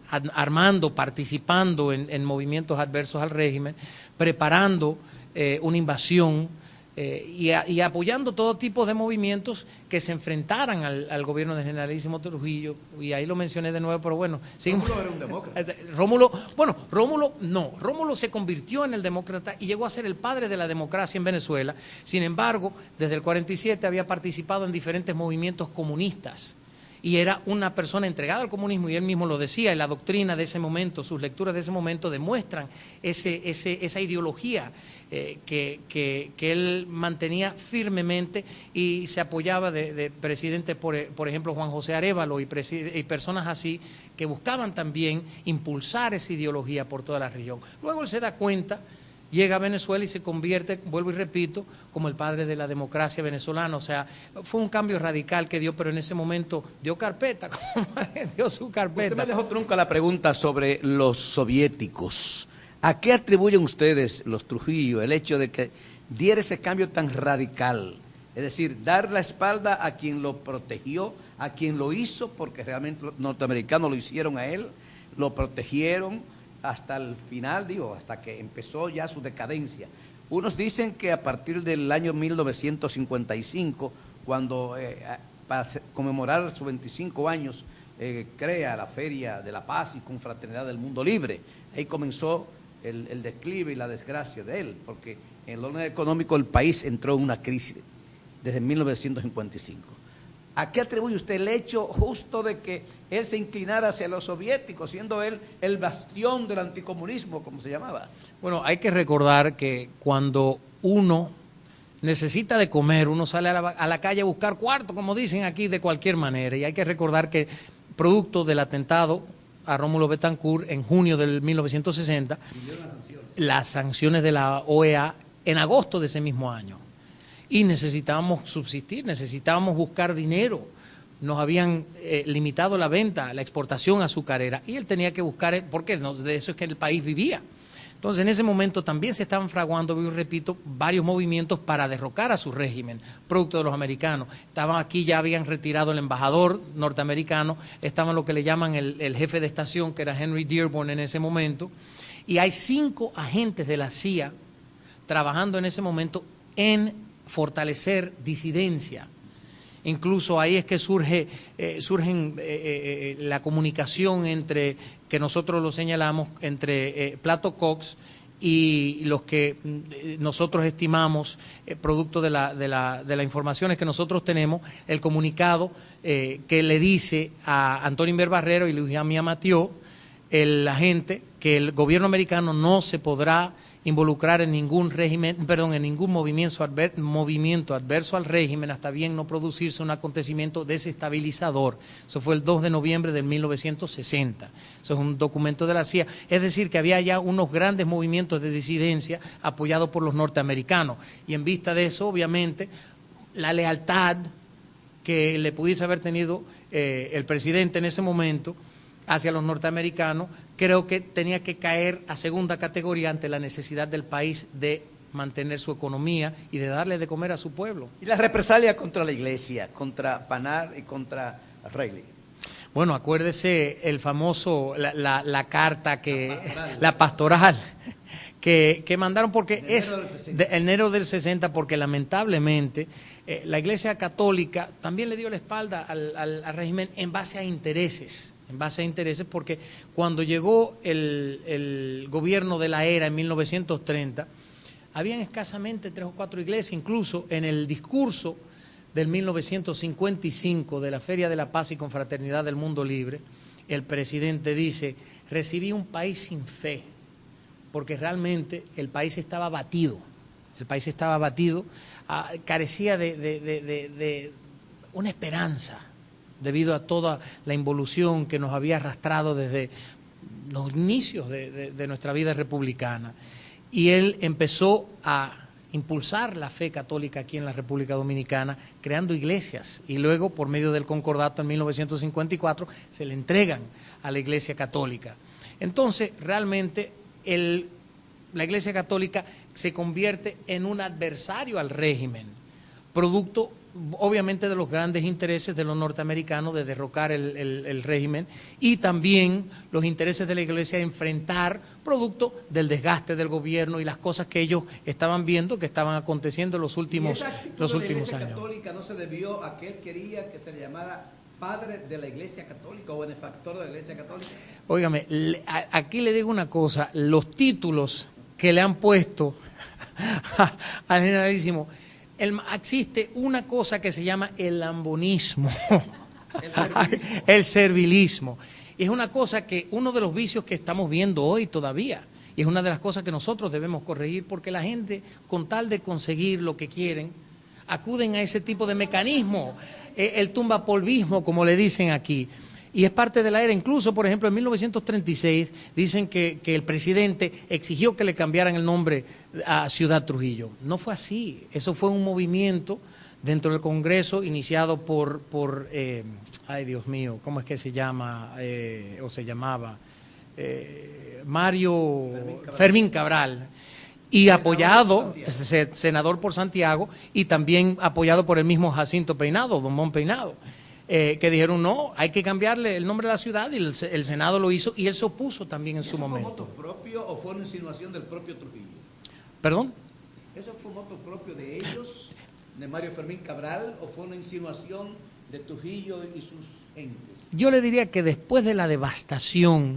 armando, participando en movimientos adversos al régimen, preparando una invasión y apoyando todo tipo de movimientos que se enfrentaran al gobierno del generalísimo Trujillo, y ahí lo mencioné de nuevo, pero bueno. Rómulo era un demócrata. Rómulo se convirtió en el demócrata y llegó a ser el padre de la democracia en Venezuela. Sin embargo, desde el 47 había participado en diferentes movimientos comunistas y era una persona entregada al comunismo, y él mismo lo decía, y la doctrina de ese momento, sus lecturas de ese momento demuestran esa ideología que él mantenía firmemente, y se apoyaba de presidentes, por ejemplo, Juan José Arévalo y personas así, que buscaban también impulsar esa ideología por toda la región. Luego él se da cuenta, llega a Venezuela y se convierte, vuelvo y repito, como el padre de la democracia venezolana. O sea, fue un cambio radical que dio, pero en ese momento dio carpeta, dio su carpeta. Usted me dejó trunca la pregunta sobre los soviéticos. ¿A qué atribuyen ustedes, los Trujillo, el hecho de que diera ese cambio tan radical? Es decir, dar la espalda a quien lo protegió, a quien lo hizo, porque realmente los norteamericanos lo hicieron a él, lo protegieron hasta el final, hasta que empezó ya su decadencia. Unos dicen que a partir del año 1955, cuando para conmemorar sus 25 años, crea la Feria de la Paz y Confraternidad del Mundo Libre. Ahí comenzó el declive y la desgracia de él, porque en el orden económico el país entró en una crisis desde 1955. ¿A qué atribuye usted el hecho justo de que él se inclinara hacia los soviéticos, siendo él el bastión del anticomunismo, como se llamaba? Bueno, hay que recordar que cuando uno necesita de comer, uno sale a la calle a buscar cuarto, como dicen aquí, de cualquier manera. Y hay que recordar que, producto del atentado a Rómulo Betancourt en junio del 1960, las sanciones de la OEA en agosto de ese mismo año. Y necesitábamos subsistir, necesitábamos buscar dinero. Nos habían limitado la venta, la exportación azucarera, y él tenía que buscar, porque de eso es que el país vivía. Entonces, en ese momento también se estaban fraguando, yo repito, varios movimientos para derrocar a su régimen, producto de los americanos. Estaban aquí, ya habían retirado el embajador norteamericano, estaban lo que le llaman el jefe de estación, que era Henry Dearborn en ese momento, y hay 5 agentes de la CIA trabajando en ese momento en fortalecer disidencia. Incluso ahí es que surge la comunicación entre, que nosotros lo señalamos, entre Plato Cox y los que nosotros estimamos, producto de las informaciones que nosotros tenemos, el comunicado que le dice a Antonio Inver Barrero y Luis Amía Matió, el agente, que el gobierno americano no se podrá involucrar en ningún en ningún movimiento adverso al régimen hasta bien no producirse un acontecimiento desestabilizador. Eso fue el 2 de noviembre de 1960. Eso es un documento de la CIA. Es decir, que había ya unos grandes movimientos de disidencia apoyados por los norteamericanos. Y en vista de eso, obviamente, la lealtad que le pudiese haber tenido el presidente en ese momento hacia los norteamericanos, creo que tenía que caer a segunda categoría ante la necesidad del país de mantener su economía y de darle de comer a su pueblo. ¿Y la represalia contra la iglesia, contra Panar y contra Reilly? Bueno, acuérdese el famoso, la carta que, la pastoral que mandaron, porque es de enero del 60, porque lamentablemente la Iglesia Católica también le dio la espalda al régimen en base a intereses. Porque cuando llegó el gobierno de la era en 1930, habían escasamente 3 o 4 iglesias. Incluso en el discurso del 1955 de la Feria de la Paz y Confraternidad del Mundo Libre, el presidente dice: recibí un país sin fe, porque realmente el país estaba abatido, carecía de una esperanza, debido a toda la involución que nos había arrastrado desde los inicios de nuestra vida republicana. Y él empezó a impulsar la fe católica aquí en la República Dominicana, creando iglesias, y luego, por medio del concordato en 1954, se le entregan a la Iglesia Católica. Entonces, realmente, la Iglesia Católica se convierte en un adversario al régimen, producto obviamente de los grandes intereses de los norteamericanos de derrocar el régimen y también los intereses de la Iglesia de enfrentar producto del desgaste del gobierno y las cosas que ellos estaban viendo que estaban aconteciendo en los últimos años. La Iglesia Católica no se debió a que él quería que se le llamara padre de la Iglesia Católica o benefactor de la Iglesia Católica. Óigame, aquí le digo una cosa, los títulos que le han puesto al generalísimo, existe una cosa que se llama el lambonismo, el servilismo. Y es una cosa que, uno de los vicios que estamos viendo hoy todavía, y es una de las cosas que nosotros debemos corregir, porque la gente, con tal de conseguir lo que quieren, acuden a ese tipo de mecanismo, el tumbapolvismo, como le dicen aquí. Y es parte de la era. Incluso, por ejemplo, en 1936 dicen que el presidente exigió que le cambiaran el nombre a Ciudad Trujillo. No fue así. Eso fue un movimiento dentro del Congreso iniciado por ay Dios mío, ¿cómo es que se llama? O se llamaba Mario Fermín Cabral. Y apoyado, senador por Santiago, y también apoyado por el mismo Jacinto Peinado, Don Mon Peinado. Que dijeron no, hay que cambiarle el nombre de la ciudad y el Senado lo hizo y él se opuso también en su momento. ¿Eso fue moto propio o fue una insinuación del propio Trujillo? ¿Perdón? ¿Eso fue moto propio de ellos, de Mario Fermín Cabral, o fue una insinuación de Trujillo y sus entes? Yo le diría que después de la devastación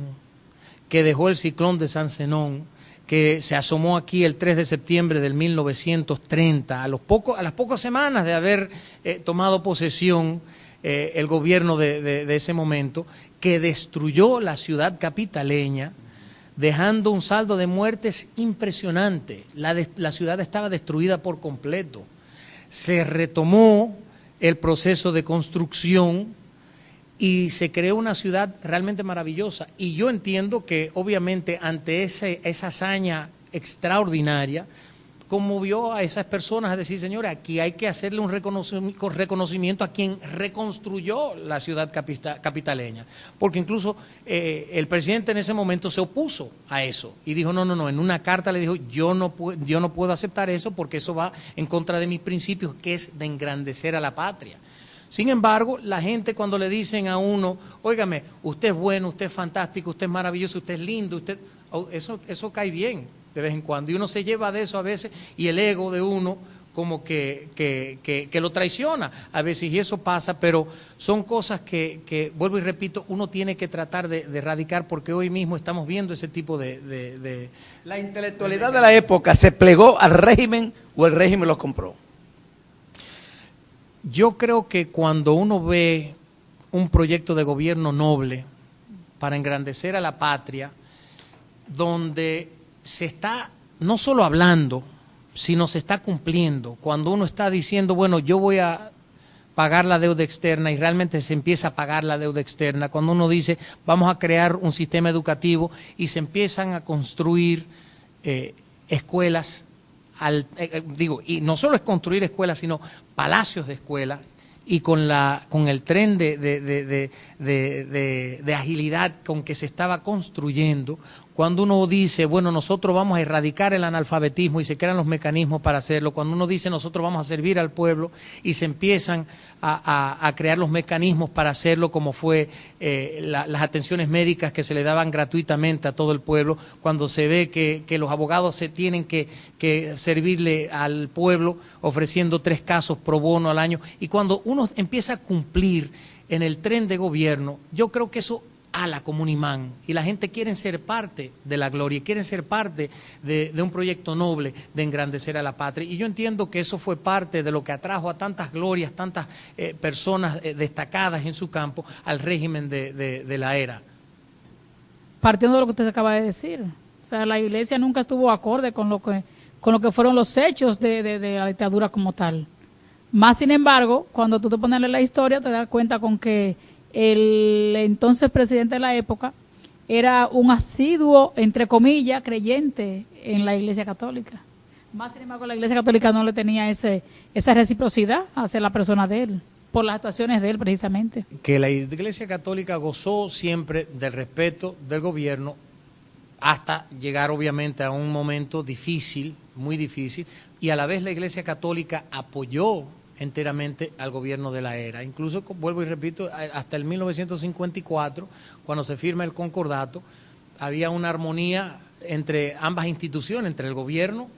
que dejó el ciclón de San Zenón, que se asomó aquí el 3 de septiembre del 1930, a las pocas semanas de haber tomado posesión el gobierno de ese momento, que destruyó la ciudad capitaleña, dejando un saldo de muertes impresionante. La ciudad estaba destruida por completo. Se retomó el proceso de construcción y se creó una ciudad realmente maravillosa. Y yo entiendo que obviamente ante esa hazaña extraordinaria, conmovió a esas personas a decir, señores, aquí hay que hacerle un reconocimiento a quien reconstruyó la ciudad capitaleña. Porque incluso el presidente en ese momento se opuso a eso y dijo, no, en una carta le dijo, yo no puedo aceptar eso porque eso va en contra de mis principios, que es de engrandecer a la patria. Sin embargo, la gente cuando le dicen a uno, óigame, usted es bueno, usted es fantástico, usted es maravilloso, usted es lindo, eso cae bien de vez en cuando. Y uno se lleva de eso a veces y el ego de uno como que lo traiciona a veces, y eso pasa, pero son cosas que vuelvo y repito, uno tiene que tratar de erradicar, porque hoy mismo estamos viendo ese tipo de... ¿La intelectualidad de la época se plegó al régimen o el régimen lo compró? Yo creo que cuando uno ve un proyecto de gobierno noble para engrandecer a la patria, donde se está no solo hablando, sino se está cumpliendo, cuando uno está diciendo, bueno, yo voy a pagar la deuda externa y realmente se empieza a pagar la deuda externa, cuando uno dice, vamos a crear un sistema educativo y se empiezan a construir escuelas, y no solo es construir escuelas, sino palacios de escuelas, y con el tren de agilidad con que se estaba construyendo, cuando uno dice, bueno, nosotros vamos a erradicar el analfabetismo y se crean los mecanismos para hacerlo, cuando uno dice, nosotros vamos a servir al pueblo y se empiezan a crear los mecanismos para hacerlo, como fue las atenciones médicas que se le daban gratuitamente a todo el pueblo, cuando se ve que los abogados se tienen que servirle al pueblo ofreciendo 3 casos pro bono al año, y cuando uno empieza a cumplir en el tren de gobierno, yo creo que eso ala como un imán, y la gente quiere ser parte de la gloria, quieren ser parte de un proyecto noble de engrandecer a la patria, y yo entiendo que eso fue parte de lo que atrajo a tantas glorias, tantas personas destacadas en su campo al régimen de la era. Partiendo de lo que usted acaba de decir, o sea, la iglesia nunca estuvo acorde con lo que fueron los hechos de la dictadura como tal. Más sin embargo, cuando tú te pones a leer la historia, te das cuenta con que el entonces presidente de la época era un asiduo, entre comillas, creyente en la Iglesia Católica. Más sin embargo, la Iglesia Católica no le tenía esa reciprocidad hacia la persona de él, por las actuaciones de él precisamente. Que la Iglesia Católica gozó siempre del respeto del gobierno hasta llegar obviamente a un momento difícil, muy difícil, y a la vez la Iglesia Católica apoyó enteramente al gobierno de la era. Incluso, vuelvo y repito, hasta el 1954, cuando se firma el concordato, había una armonía entre ambas instituciones, entre el gobierno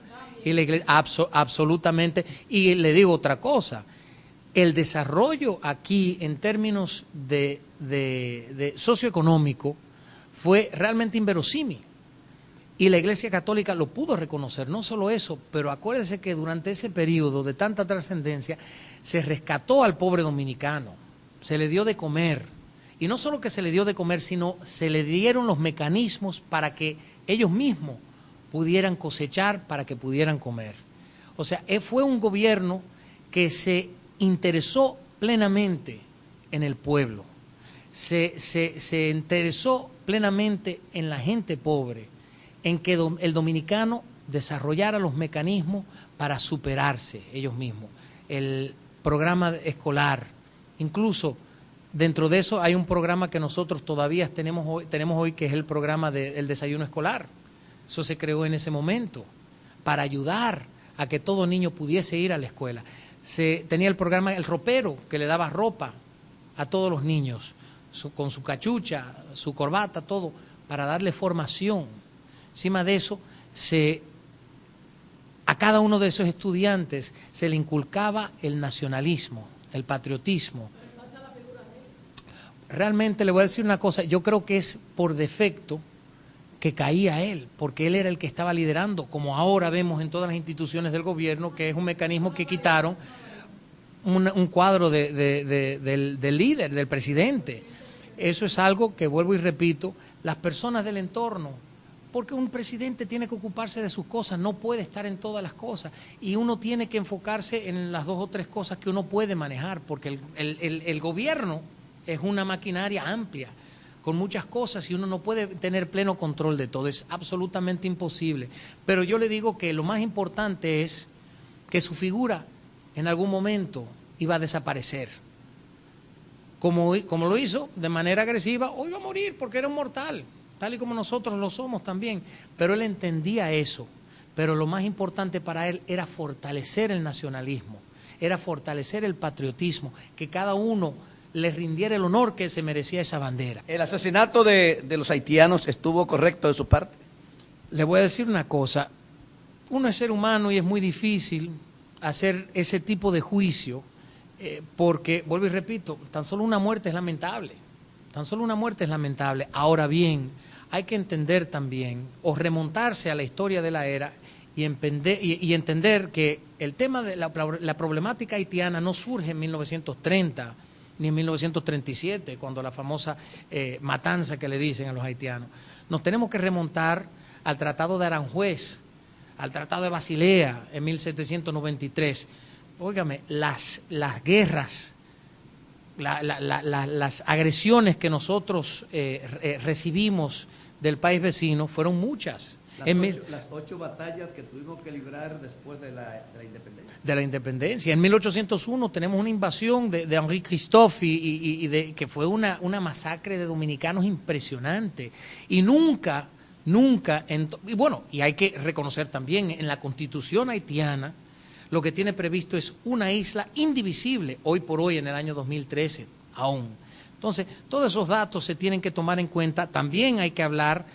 y la Iglesia, absolutamente. Y le digo otra cosa, el desarrollo aquí en términos de socioeconómico fue realmente inverosímil. Y la Iglesia Católica lo pudo reconocer, no solo eso, pero acuérdese que durante ese periodo de tanta trascendencia se rescató al pobre dominicano, se le dio de comer, y no solo que se le dio de comer, sino se le dieron los mecanismos para que ellos mismos pudieran cosechar, para que pudieran comer. O sea, fue un gobierno que se interesó plenamente en el pueblo, se interesó plenamente en la gente pobre, en que el dominicano desarrollara los mecanismos para superarse ellos mismos. El programa escolar, incluso dentro de eso hay un programa que nosotros todavía tenemos hoy, que es el programa del desayuno escolar. Eso se creó en ese momento para ayudar a que todo niño pudiese ir a la escuela. Se tenía el programa El Ropero, que le daba ropa a todos los niños, con su cachucha, su corbata, todo, para darle formación. Encima de eso, a cada uno de esos estudiantes se le inculcaba el nacionalismo, el patriotismo. Realmente le voy a decir una cosa, yo creo que es por defecto que caía él, porque él era el que estaba liderando, como ahora vemos en todas las instituciones del gobierno, que es un mecanismo que quitaron un cuadro del líder, del presidente. Eso es algo que, vuelvo y repito, las personas del entorno, porque un presidente tiene que ocuparse de sus cosas, no puede estar en todas las cosas, y uno tiene que enfocarse en las 2 o 3 cosas que uno puede manejar, porque el gobierno es una maquinaria amplia, con muchas cosas, y uno no puede tener pleno control de todo, es absolutamente imposible. Pero yo le digo que lo más importante es que su figura en algún momento iba a desaparecer. Como lo hizo de manera agresiva, hoy va a morir porque era un mortal, tal y como nosotros lo somos también. Pero él entendía eso. Pero lo más importante para él era fortalecer el nacionalismo, era fortalecer el patriotismo, que cada uno le rindiera el honor que se merecía esa bandera. ¿El asesinato de los haitianos estuvo correcto de su parte? Le voy a decir una cosa, uno es ser humano y es muy difícil hacer ese tipo de juicio, porque, vuelvo y repito, tan solo una muerte es lamentable, tan solo una muerte es lamentable. Ahora bien, hay que entender también, o remontarse a la historia de la era y entender que el tema de la problemática haitiana no surge en 1930 ni en 1937, cuando la famosa matanza que le dicen a los haitianos. Nos tenemos que remontar al Tratado de Aranjuez, al Tratado de Basilea en 1793. Óigame, las guerras, las agresiones que nosotros recibimos del país vecino fueron muchas. Las 8 batallas que tuvimos que librar después de la independencia. De la independencia. En 1801 tenemos una invasión de Henri Christophe que fue una masacre de dominicanos impresionante. Y nunca, y hay que reconocer también, en la Constitución haitiana, lo que tiene previsto es una isla indivisible, hoy por hoy, en el año 2013, aún. Entonces, todos esos datos se tienen que tomar en cuenta. También hay que hablar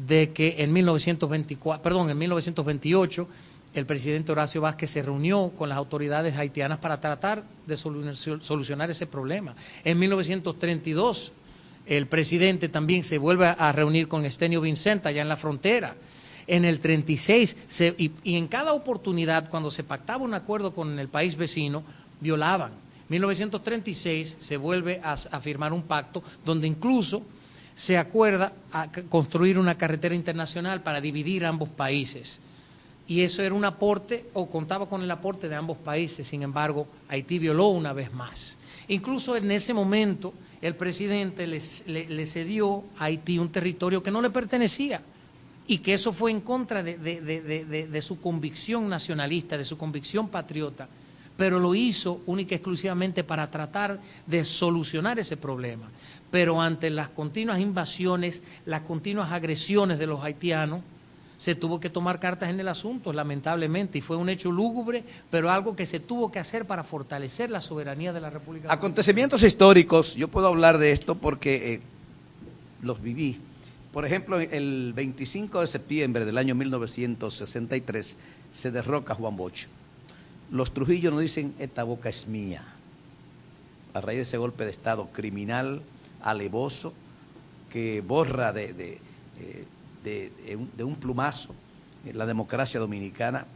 de que en 1928, el presidente Horacio Vázquez se reunió con las autoridades haitianas para tratar de solucionar ese problema. En 1932, el presidente también se vuelve a reunir con Estenio Vicente allá en la frontera. En el 36, y en cada oportunidad, cuando se pactaba un acuerdo con el país vecino, violaban. En 1936 se vuelve a firmar un pacto donde incluso se acuerda a construir una carretera internacional para dividir ambos países. Y eso era un aporte, o contaba con el aporte de ambos países. Sin embargo, Haití violó una vez más. Incluso en ese momento, el presidente le cedió a Haití un territorio que no le pertenecía, y que eso fue en contra de su convicción nacionalista, de su convicción patriota. pero lo hizo única y exclusivamente para tratar de solucionar ese problema. Pero ante las continuas invasiones, las continuas agresiones de los haitianos, se tuvo que tomar cartas en el asunto, lamentablemente, y fue un hecho lúgubre, pero algo que se tuvo que hacer para fortalecer la soberanía de la República Dominicana. Acontecimientos históricos, yo puedo hablar de esto porque los viví. Por ejemplo, el 25 de septiembre del año 1963 se derroca Juan Bosch. Los Trujillo nos dicen, esta boca es mía. A raíz de ese golpe de Estado criminal, alevoso, que borra de un plumazo la democracia dominicana.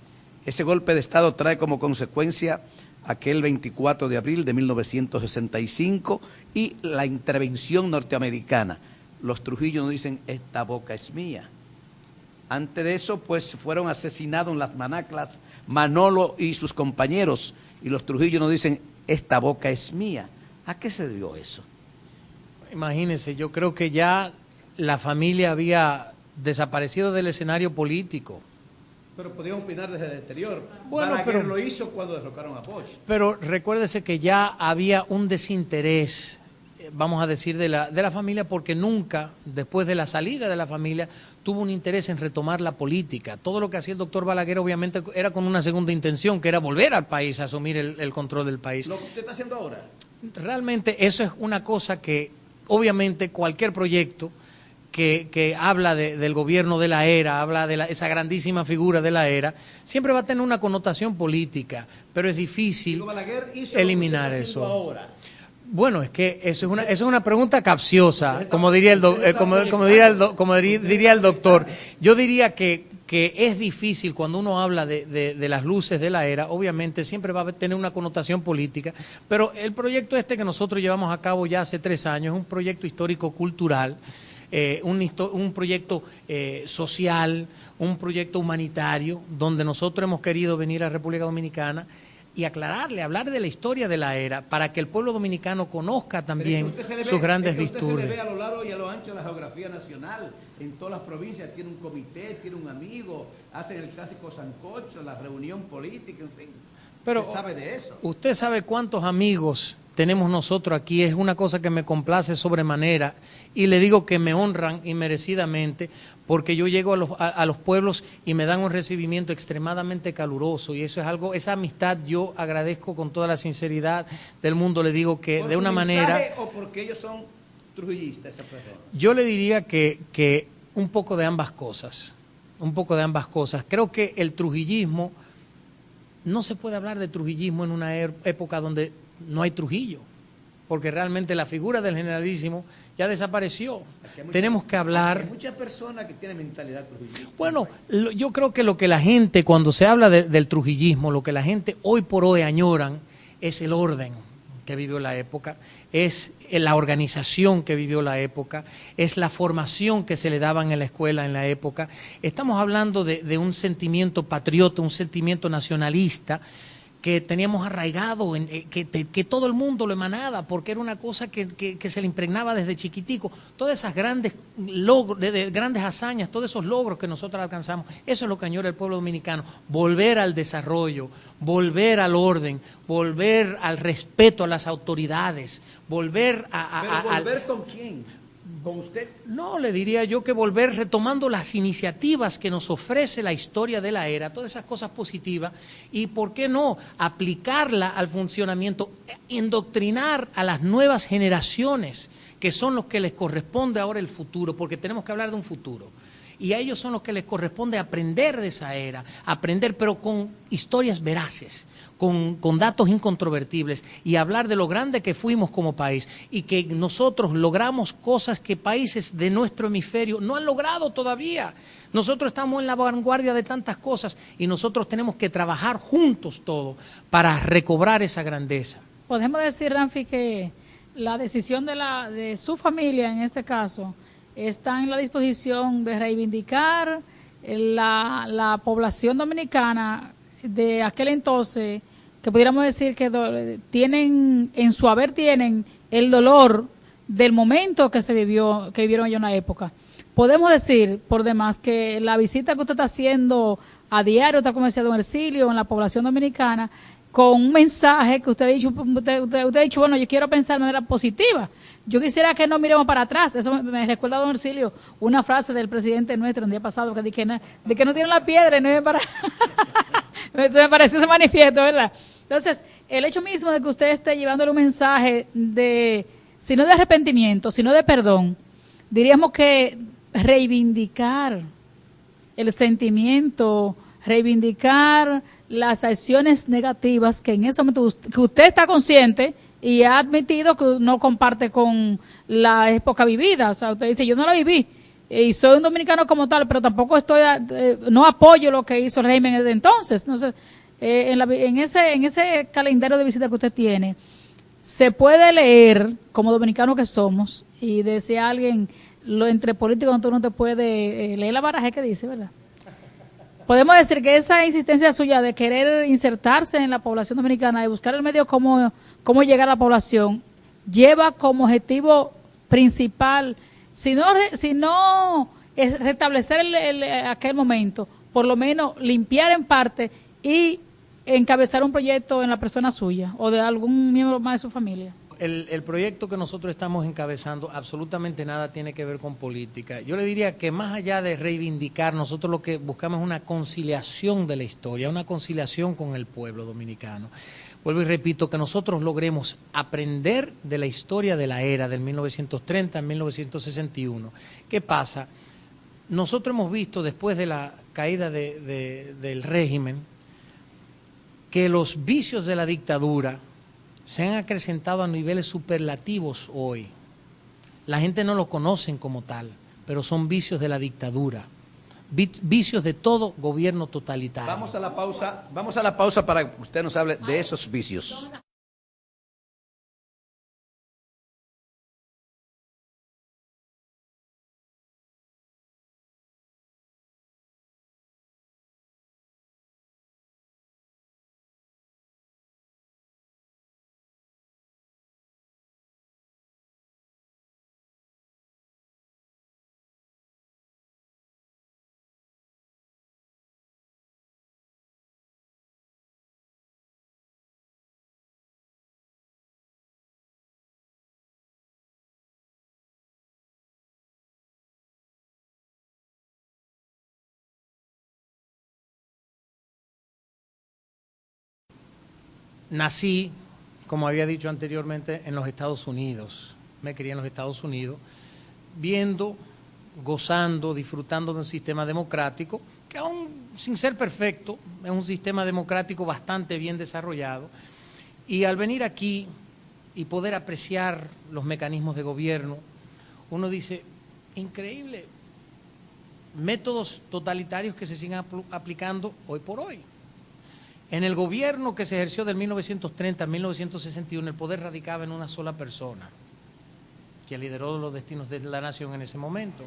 Ese golpe de Estado trae como consecuencia aquel 24 de abril de 1965 y la intervención norteamericana. Los Trujillo nos dicen, esta boca es mía. Antes de eso, pues, fueron asesinados en las Manaclas Manolo y sus compañeros, y los Trujillo nos dicen, esta boca es mía. ¿A qué se debió eso? Imagínense, yo creo que ya la familia había desaparecido del escenario político. Pero podían opinar desde el exterior. Bueno, Balaguer pero lo hizo cuando derrocaron a Bosch. Pero recuérdese que ya había un desinterés, vamos a decir, de la familia, porque nunca, después de la salida de la familia, tuvo un interés en retomar la política. Todo lo que hacía el doctor Balaguer obviamente era con una segunda intención, que era volver al país, asumir el control del país. ¿Lo que usted está haciendo ahora? Realmente eso es una cosa que, obviamente, cualquier proyecto que habla del gobierno de la era, habla de esa grandísima figura de la era, siempre va a tener una connotación política, pero es difícil eliminar eso. Ahora. Bueno, es que eso es una pregunta capciosa, como diría el doctor. Yo diría que es difícil cuando uno habla de las luces de la era, obviamente siempre va a tener una connotación política, pero el proyecto que nosotros llevamos a cabo ya hace 3 años es un proyecto histórico-cultural, un proyecto social, un proyecto humanitario, donde nosotros hemos querido venir a República Dominicana y hablar de la historia de la era, para que el pueblo dominicano conozca también sus grandes virtudes. Usted se le ve a lo largo y a lo ancho de la geografía nacional, en todas las provincias, tiene un comité, tiene un amigo, hacen el clásico sancocho, la reunión política, en fin. Pero ¿usted sabe de eso? ¿Usted sabe cuántos amigos tenemos nosotros aquí? Es una cosa que me complace sobremanera y le digo que me honran inmerecidamente, porque yo llego a los pueblos y me dan un recibimiento extremadamente caluroso, y eso es algo, esa amistad yo agradezco con toda la sinceridad del mundo. Le digo que de una manera... ¿O porque ellos son trujillistas esas personas? Yo le diría que un poco de ambas cosas, Creo que el trujillismo, no se puede hablar de trujillismo en una época donde no hay Trujillo, porque realmente la figura del generalísimo ya desapareció. Tenemos que hablar... Hay muchas personas que tienen mentalidad trujillista. Bueno, yo creo que lo que la gente, cuando se habla del trujillismo, lo que la gente hoy por hoy añoran es el orden que vivió la época, es la organización que vivió la época, es la formación que se le daban en la escuela en la época. Estamos hablando de un sentimiento patriota, un sentimiento nacionalista, que teníamos arraigado, que todo el mundo lo emanaba, porque era una cosa que se le impregnaba desde chiquitico. Todas esas grandes logros, grandes hazañas, todos esos logros que nosotros alcanzamos, eso es lo que añora el pueblo dominicano: volver al desarrollo, volver al orden, volver al respeto a las autoridades, volver ¿Pero volver con quién? ¿Con usted? No, le diría yo que volver retomando las iniciativas que nos ofrece la historia de la era, todas esas cosas positivas, y por qué no aplicarla al funcionamiento, indoctrinar a las nuevas generaciones, que son los que les corresponde ahora el futuro, porque tenemos que hablar de un futuro. Y a ellos son los que les corresponde aprender de esa era, pero con historias veraces, con datos incontrovertibles, y hablar de lo grande que fuimos como país, y que nosotros logramos cosas que países de nuestro hemisferio no han logrado todavía. Nosotros estamos en la vanguardia de tantas cosas y nosotros tenemos que trabajar juntos todos para recobrar esa grandeza. Podemos decir, Ramfi, que la decisión de su familia, en este caso, está en la disposición de reivindicar la población dominicana de aquel entonces, que pudiéramos decir que tienen en su haber el dolor del momento que vivieron ellos en una época. Podemos decir, por demás, que la visita que usted está haciendo a diario, tal como decía don Ercilio, en la población dominicana, con un mensaje que usted ha dicho, bueno, yo quiero pensar de manera positiva. Yo quisiera que no miremos para atrás. Eso me recuerda, don Ercilio, una frase del presidente nuestro el día pasado, que de que no tiene la piedra y no es para... Eso me pareció ese manifiesto, ¿verdad? Entonces, el hecho mismo de que usted esté llevándole un mensaje de, si no de arrepentimiento, sino de perdón, diríamos que reivindicar el sentimiento, reivindicar las acciones negativas que en ese momento que usted está consciente y ha admitido que no comparte con la época vivida. O sea, usted dice, yo no la viví y soy un dominicano como tal, pero tampoco no apoyo lo que hizo el régimen desde entonces. Entonces, en ese calendario de visita que usted tiene, se puede leer, como dominicano que somos, y decía alguien, entre políticos tú no te puedes leer la baraja que dice, ¿verdad? Podemos decir que esa insistencia suya de querer insertarse en la población dominicana y buscar el medio cómo llegar a la población, lleva como objetivo principal, si no es restablecer aquel momento, por lo menos limpiar en parte y encabezar un proyecto en la persona suya o de algún miembro más de su familia. El proyecto que nosotros estamos encabezando absolutamente nada tiene que ver con política. Yo le diría que más allá de reivindicar, nosotros lo que buscamos es una conciliación de la historia, una conciliación con el pueblo dominicano. Vuelvo y repito, que nosotros logremos aprender de la historia de la era del 1930 en 1961. ¿Qué pasa? Nosotros hemos visto después de la caída del régimen que los vicios de la dictadura se han acrecentado a niveles superlativos hoy. La gente no lo conocen como tal, pero son vicios de la dictadura, vicios de todo gobierno totalitario. Vamos a la pausa para que usted nos hable de esos vicios. Nací, como había dicho anteriormente, en los Estados Unidos. Me crié en los Estados Unidos, viendo, gozando, disfrutando de un sistema democrático, que aún sin ser perfecto, es un sistema democrático bastante bien desarrollado. Y al venir aquí y poder apreciar los mecanismos de gobierno, uno dice, increíble, métodos totalitarios que se siguen aplicando hoy por hoy. En el gobierno que se ejerció del 1930 a 1961, el poder radicaba en una sola persona, que lideró los destinos de la nación en ese momento.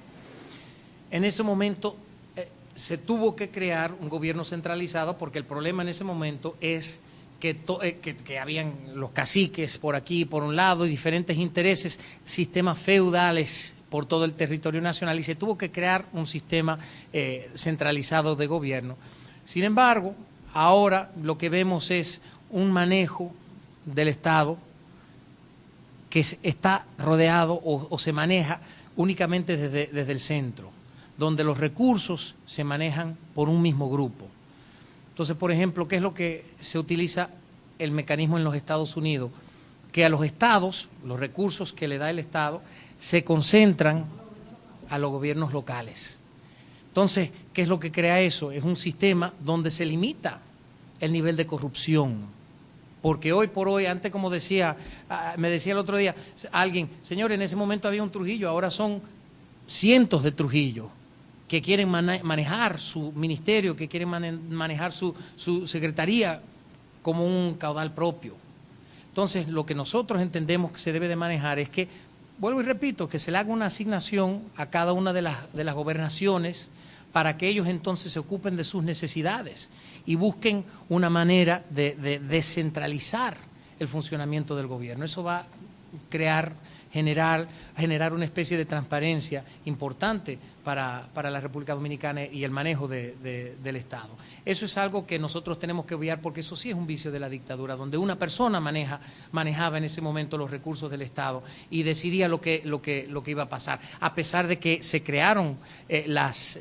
En ese momento se tuvo que crear un gobierno centralizado, porque el problema en ese momento es que habían los caciques por aquí, por un lado, y diferentes intereses, sistemas feudales por todo el territorio nacional, y se tuvo que crear un sistema centralizado de gobierno. Sin embargo, ahora lo que vemos es un manejo del Estado que está rodeado o se maneja únicamente desde el centro, donde los recursos se manejan por un mismo grupo. Entonces, por ejemplo, ¿qué es lo que se utiliza el mecanismo en los Estados Unidos? Que a los estados, los recursos que le da el Estado, se concentran a los gobiernos locales. Entonces, ¿qué es lo que crea eso? Es un sistema donde se limita el nivel de corrupción. Porque hoy por hoy, antes como me decía el otro día alguien, señor, en ese momento había un Trujillo, ahora son cientos de Trujillos que quieren manejar su ministerio, que quieren manejar su secretaría como un caudal propio. Entonces, lo que nosotros entendemos que se debe de manejar es que, vuelvo y repito, que se le haga una asignación a cada una de las gobernaciones para que ellos entonces se ocupen de sus necesidades y busquen una manera de descentralizar el funcionamiento del gobierno. Eso va a crear generar una especie de transparencia importante para la República Dominicana y el manejo del Estado. Eso es algo que nosotros tenemos que obviar, porque eso sí es un vicio de la dictadura, donde una persona manejaba en ese momento los recursos del Estado y decidía lo que iba a pasar, a pesar de que se crearon las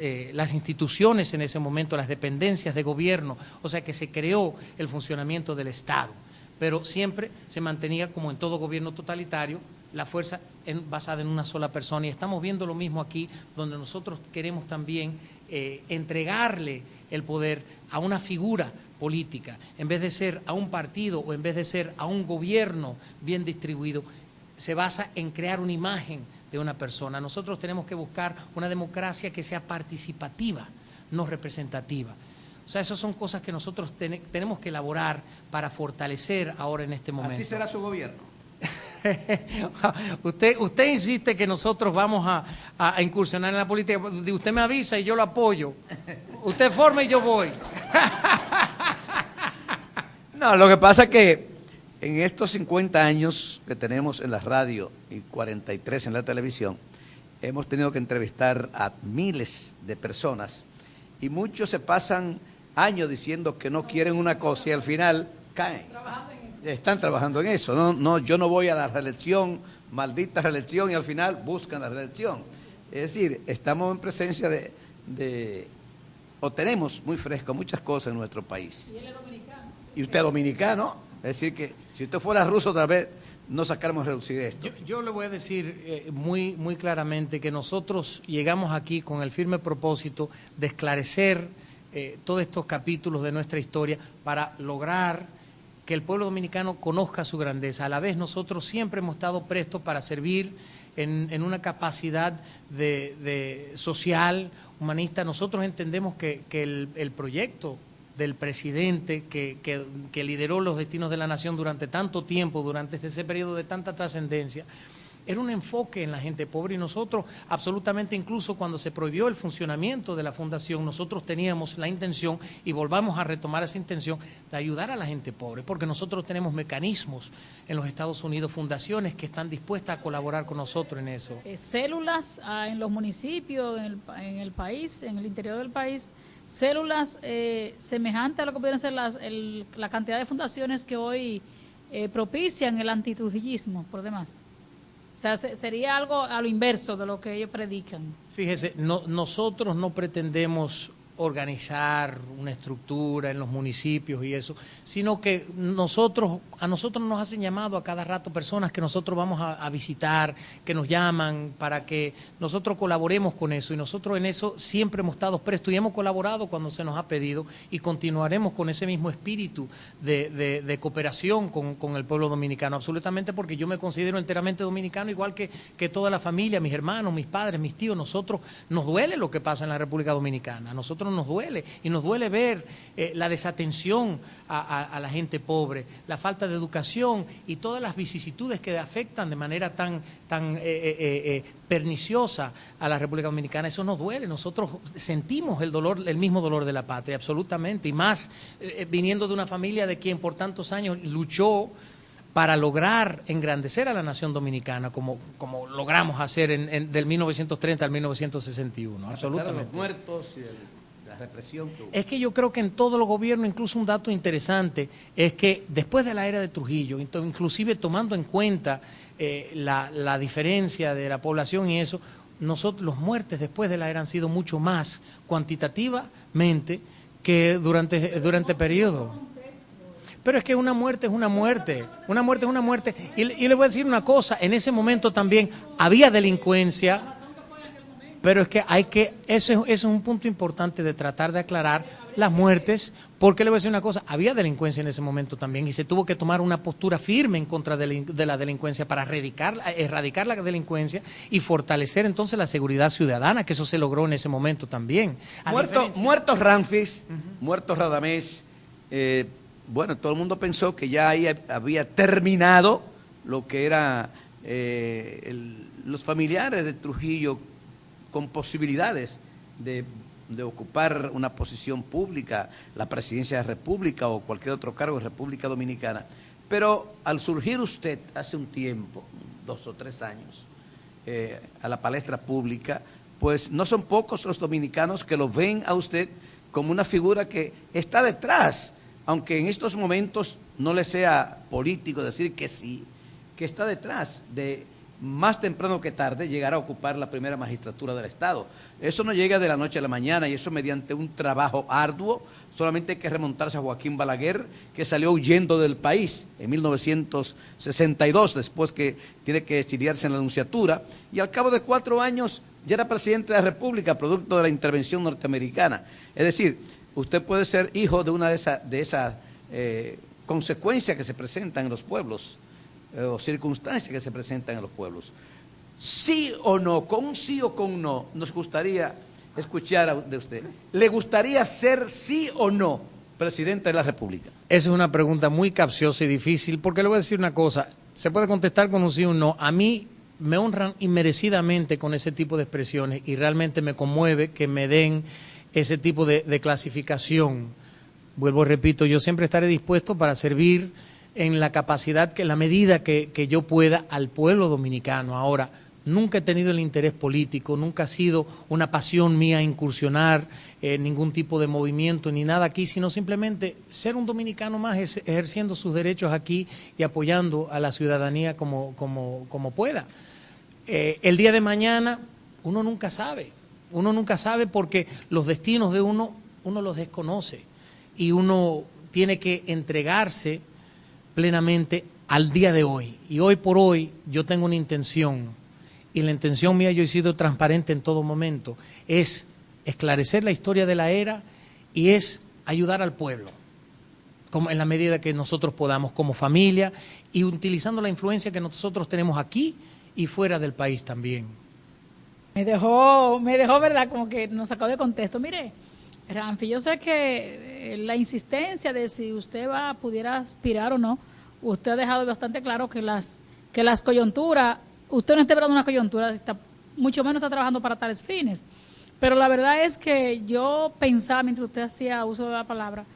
instituciones en ese momento, las dependencias de gobierno, o sea que se creó el funcionamiento del Estado, pero siempre se mantenía, como en todo gobierno totalitario, la fuerza basada en una sola persona, y estamos viendo lo mismo aquí, donde nosotros queremos también entregarle el poder a una figura política, en vez de ser a un partido o en vez de ser a un gobierno bien distribuido. Se basa en crear una imagen de una persona. Nosotros tenemos que buscar una democracia que sea participativa, no representativa. O sea, esas son cosas que nosotros tenemos que elaborar para fortalecer ahora en este momento. ¿Así será su gobierno? Usted insiste que nosotros vamos a incursionar en la política. Usted me avisa y yo lo apoyo. Usted forma y yo voy. No, lo que pasa es que en estos 50 años que tenemos en la radio y 43 en la televisión, hemos tenido que entrevistar a miles de personas y muchos se pasan años diciendo que no quieren una cosa y al final caen. Están trabajando en eso. No, yo no voy a la reelección, maldita reelección, y al final buscan la reelección. Es decir, estamos en presencia o tenemos muy fresco muchas cosas en nuestro país. Y él es dominicano. Y usted es dominicano, es decir que si usted fuera ruso otra vez, no sacáramos a reducir esto. Yo le voy a decir muy claramente que nosotros llegamos aquí con el firme propósito de esclarecer todos estos capítulos de nuestra historia para lograr que el pueblo dominicano conozca su grandeza. A la vez nosotros siempre hemos estado prestos para servir en una capacidad de social, humanista. Nosotros entendemos que el proyecto del presidente que lideró los destinos de la nación durante tanto tiempo, durante ese periodo de tanta trascendencia, era un enfoque en la gente pobre, y nosotros absolutamente, incluso cuando se prohibió el funcionamiento de la fundación, nosotros teníamos la intención, y volvamos a retomar esa intención, de ayudar a la gente pobre, porque nosotros tenemos mecanismos en los Estados Unidos, fundaciones que están dispuestas a colaborar con nosotros en eso. Células en los municipios, en el país, en el interior del país, células semejantes a lo que pudieran ser la cantidad de fundaciones que hoy propician el antitrujillismo, por demás. O sea, sería algo a lo inverso de lo que ellos predican. Fíjese, nosotros no pretendemos organizar una estructura en los municipios y eso, sino que a nosotros nos hacen llamado a cada rato personas que nosotros vamos a visitar, que nos llaman para que nosotros colaboremos con eso, y nosotros en eso siempre hemos estado prestos y hemos colaborado cuando se nos ha pedido, y continuaremos con ese mismo espíritu de cooperación con el pueblo dominicano, absolutamente, porque yo me considero enteramente dominicano, igual que toda la familia, mis hermanos, mis padres, mis tíos. Nosotros nos duele lo que pasa en la República Dominicana, a nosotros nos duele, y nos duele ver la desatención a la gente pobre, la falta de educación y todas las vicisitudes que afectan de manera tan perniciosa a la República Dominicana. Eso nos duele, nosotros sentimos el mismo dolor de la patria, absolutamente, y más viniendo de una familia de quien por tantos años luchó para lograr engrandecer a la nación dominicana, como logramos hacer del 1930 al 1961, absolutamente. Los muertos y la represión que hubo. Es que yo creo que en todos los gobiernos, incluso un dato interesante, es que después de la era de Trujillo, inclusive tomando en cuenta la diferencia de la población y eso, los muertes después de la era han sido mucho más cuantitativamente que durante periodo. Pero es que una muerte es una muerte, una muerte es una muerte. Y le voy a decir una cosa, en ese momento también había delincuencia, pero es que ese es un punto importante de tratar de aclarar las muertes, porque le voy a decir una cosa, había delincuencia en ese momento también, y se tuvo que tomar una postura firme en contra de la delincuencia para erradicar la delincuencia y fortalecer entonces la seguridad ciudadana, que eso se logró en ese momento también. Muertos Ramfis, muertos Radamés, bueno, todo el mundo pensó que ya ahí había terminado lo que era los familiares de Trujillo con posibilidades de ocupar una posición pública, la presidencia de la República o cualquier otro cargo de República Dominicana. Pero al surgir usted hace un tiempo, 2 o 3 años a la palestra pública, pues no son pocos los dominicanos que lo ven a usted como una figura que está detrás, aunque en estos momentos no le sea político decir que sí, que está detrás de más temprano que tarde llegar a ocupar la primera magistratura del Estado. Eso no llega de la noche a la mañana y eso mediante un trabajo arduo. Solamente hay que remontarse a Joaquín Balaguer, que salió huyendo del país en 1962, después que tiene que exiliarse en la nunciatura, y al cabo de 4 años ya era presidente de la República, producto de la intervención norteamericana. Es decir, usted puede ser hijo de una de esas consecuencias que se presentan en los pueblos, o circunstancias que se presentan en los pueblos. Sí o no, con un sí o con un no, nos gustaría escuchar de usted. ¿Le gustaría ser sí o no presidente de la República? Esa es una pregunta muy capciosa y difícil, porque le voy a decir una cosa, se puede contestar con un sí o un no. A mí me honran inmerecidamente con ese tipo de expresiones y realmente me conmueve que me den ese tipo de clasificación. Vuelvo y repito, yo siempre estaré dispuesto para servir en la capacidad, en la medida que yo pueda al pueblo dominicano. Ahora, nunca he tenido el interés político, nunca ha sido una pasión mía incursionar en ningún tipo de movimiento ni nada aquí, sino simplemente ser un dominicano más ejerciendo sus derechos aquí y apoyando a la ciudadanía como pueda. El día de mañana uno nunca sabe porque los destinos de uno los desconoce y uno tiene que entregarse plenamente al día de hoy. Y hoy por hoy yo tengo una intención, y la intención mía, yo he sido transparente en todo momento, es esclarecer la historia de la era y es ayudar al pueblo, como en la medida que nosotros podamos como familia y utilizando la influencia que nosotros tenemos aquí y fuera del país también. Me dejó, verdad, como que nos sacó de contexto. Mire, Ramfi, yo sé que la insistencia de si usted pudiera aspirar o no, usted ha dejado bastante claro que las coyunturas, usted no está esperando una coyuntura, mucho menos está trabajando para tales fines. Pero la verdad es que yo pensaba, mientras usted hacía uso de la palabra,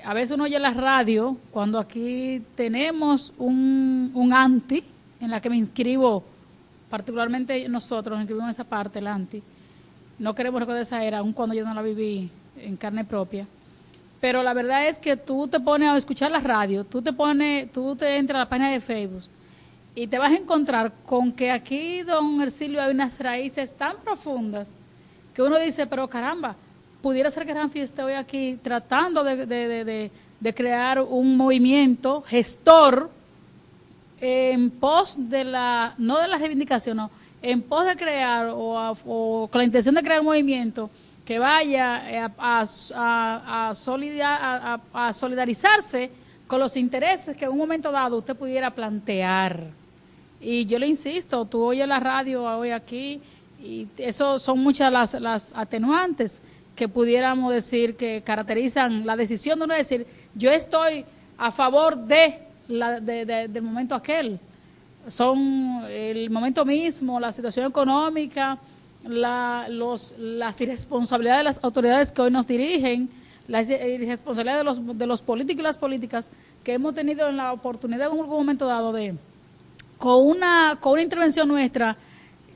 a veces uno oye en la radio, cuando aquí tenemos un anti, en la que me inscribo, particularmente nosotros nos inscribimos en esa parte, el anti. No queremos recordar esa era, aun cuando yo no la viví en carne propia. Pero la verdad es que tú te pones a escuchar la radio, tú te entras a la página de Facebook y te vas a encontrar con que aquí, don Hercilio, hay unas raíces tan profundas que uno dice, pero caramba, pudiera ser que Ramfi esté hoy aquí tratando de crear un movimiento gestor en pos de no de la reivindicación, no, en pos de crear o con la intención de crear un movimiento que vaya a solidarizarse con los intereses que en un momento dado usted pudiera plantear. Y yo le insisto, tú oyes la radio hoy aquí y eso son muchas las atenuantes que pudiéramos decir que caracterizan la decisión de uno decir, yo estoy a favor del momento aquel. Son el momento mismo, la situación económica, las irresponsabilidades de las autoridades que hoy nos dirigen, las irresponsabilidades de los políticos y las políticas que hemos tenido en la oportunidad en algún momento dado de, con una intervención nuestra,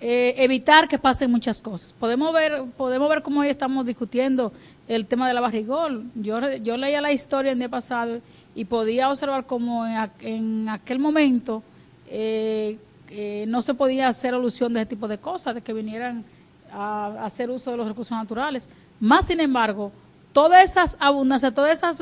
evitar que pasen muchas cosas. Podemos ver cómo hoy estamos discutiendo el tema de la barrigol. Yo leía la historia el día pasado y podía observar cómo en aquel momento no se podía hacer alusión de ese tipo de cosas, de que vinieran a hacer uso de los recursos naturales. Más sin embargo, todas esas abundancias, todas esas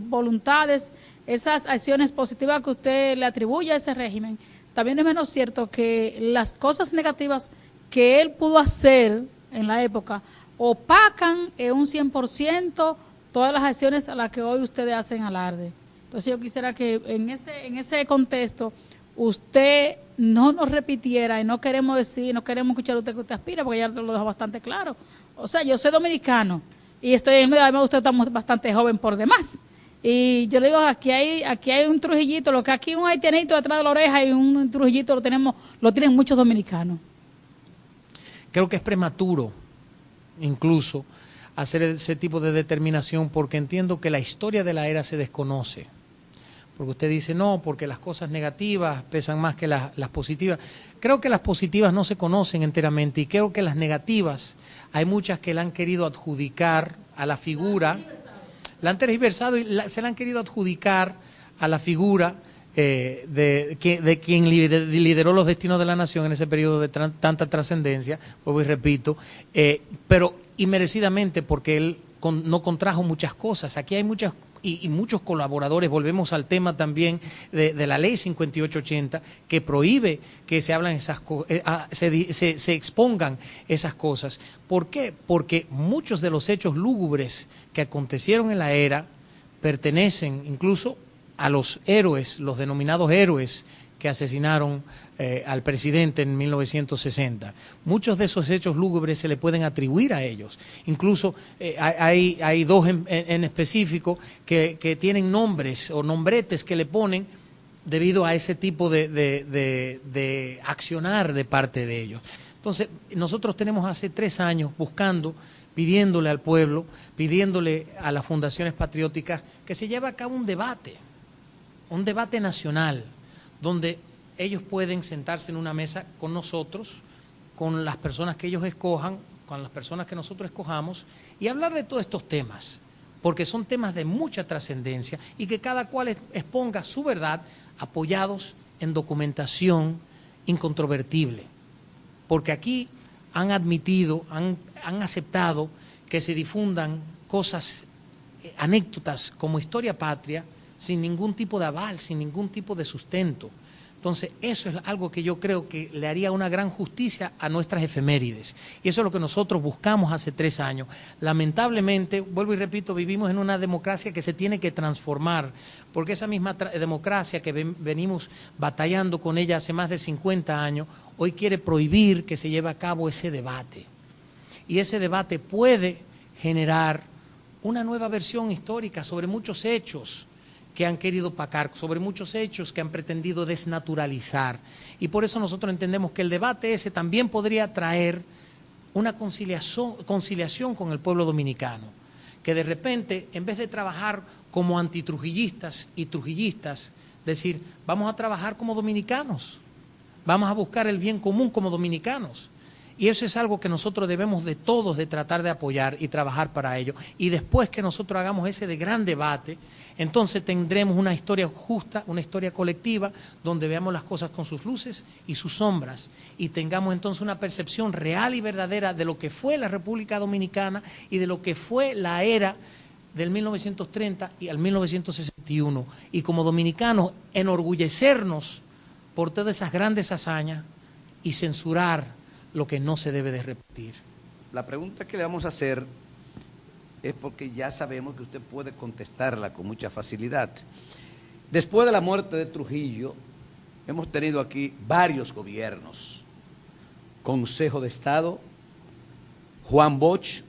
voluntades, esas acciones positivas que usted le atribuye a ese régimen, también es menos cierto que las cosas negativas que él pudo hacer en la época opacan en un 100% todas las acciones a las que hoy ustedes hacen alarde. Entonces yo quisiera que en ese contexto usted no nos repitiera, y no queremos escuchar a usted que usted aspira, porque ya lo dejó bastante claro. O sea, yo soy dominicano y además usted está bastante joven por demás. Y yo le digo, aquí hay un Trujillito, lo que aquí un haitianito detrás de la oreja y un Trujillito lo tienen muchos dominicanos. Creo que es prematuro, incluso, hacer ese tipo de determinación, porque entiendo que la historia de la era se desconoce. porque usted dice no, porque las cosas negativas pesan más que las positivas. Creo que las positivas no se conocen enteramente y creo que las negativas hay muchas que la han querido adjudicar a la figura, la han tergiversado y se la han querido adjudicar a la figura de quien lideró los destinos de la nación en ese periodo de tanta trascendencia, vuelvo y repito, pero inmerecidamente porque él no contrajo muchas cosas. Aquí hay muchas y muchos colaboradores, volvemos al tema también de la ley 5880 que prohíbe que se hablan esas se expongan esas cosas. ¿Por qué? Porque muchos de los hechos lúgubres que acontecieron en la era pertenecen incluso a los héroes, los denominados héroes que asesinaron al presidente en 1960. Muchos de esos hechos lúgubres se le pueden atribuir a ellos. Incluso hay dos en específico que tienen nombres o nombretes que le ponen debido a ese tipo de accionar de parte de ellos. Entonces, nosotros tenemos hace 3 años buscando, pidiéndole al pueblo, pidiéndole a las fundaciones patrióticas que se lleve a cabo un debate nacional, donde ellos pueden sentarse en una mesa con nosotros, con las personas que ellos escojan, con las personas que nosotros escojamos, y hablar de todos estos temas, porque son temas de mucha trascendencia y que cada cual exponga su verdad apoyados en documentación incontrovertible. Porque aquí han admitido, han aceptado que se difundan cosas, anécdotas como historia patria, sin ningún tipo de aval, sin ningún tipo de sustento. Entonces, eso es algo que yo creo que le haría una gran justicia a nuestras efemérides. Y eso es lo que nosotros buscamos hace 3 años. Lamentablemente, vuelvo y repito, vivimos en una democracia que se tiene que transformar, porque esa misma democracia que venimos batallando con ella hace más de 50 años, hoy quiere prohibir que se lleve a cabo ese debate. Y ese debate puede generar una nueva versión histórica sobre muchos hechos que han querido opacar, sobre muchos hechos que han pretendido desnaturalizar. Y por eso nosotros entendemos que el debate ese también podría traer una conciliación con el pueblo dominicano, que de repente, en vez de trabajar como antitrujillistas y trujillistas, decir, vamos a trabajar como dominicanos, vamos a buscar el bien común como dominicanos. Y eso es algo que nosotros debemos de todos de tratar de apoyar y trabajar para ello. Y después que nosotros hagamos ese de gran debate, entonces tendremos una historia justa, una historia colectiva, donde veamos las cosas con sus luces y sus sombras, y tengamos entonces una percepción real y verdadera de lo que fue la República Dominicana y de lo que fue la era del 1930 y al 1961. Y como dominicanos, enorgullecernos por todas esas grandes hazañas y censurar lo que no se debe de repetir. La pregunta que le vamos a hacer es porque ya sabemos que usted puede contestarla con mucha facilidad. Después de la muerte de Trujillo, hemos tenido aquí varios gobiernos. Consejo de Estado, Juan Bosch,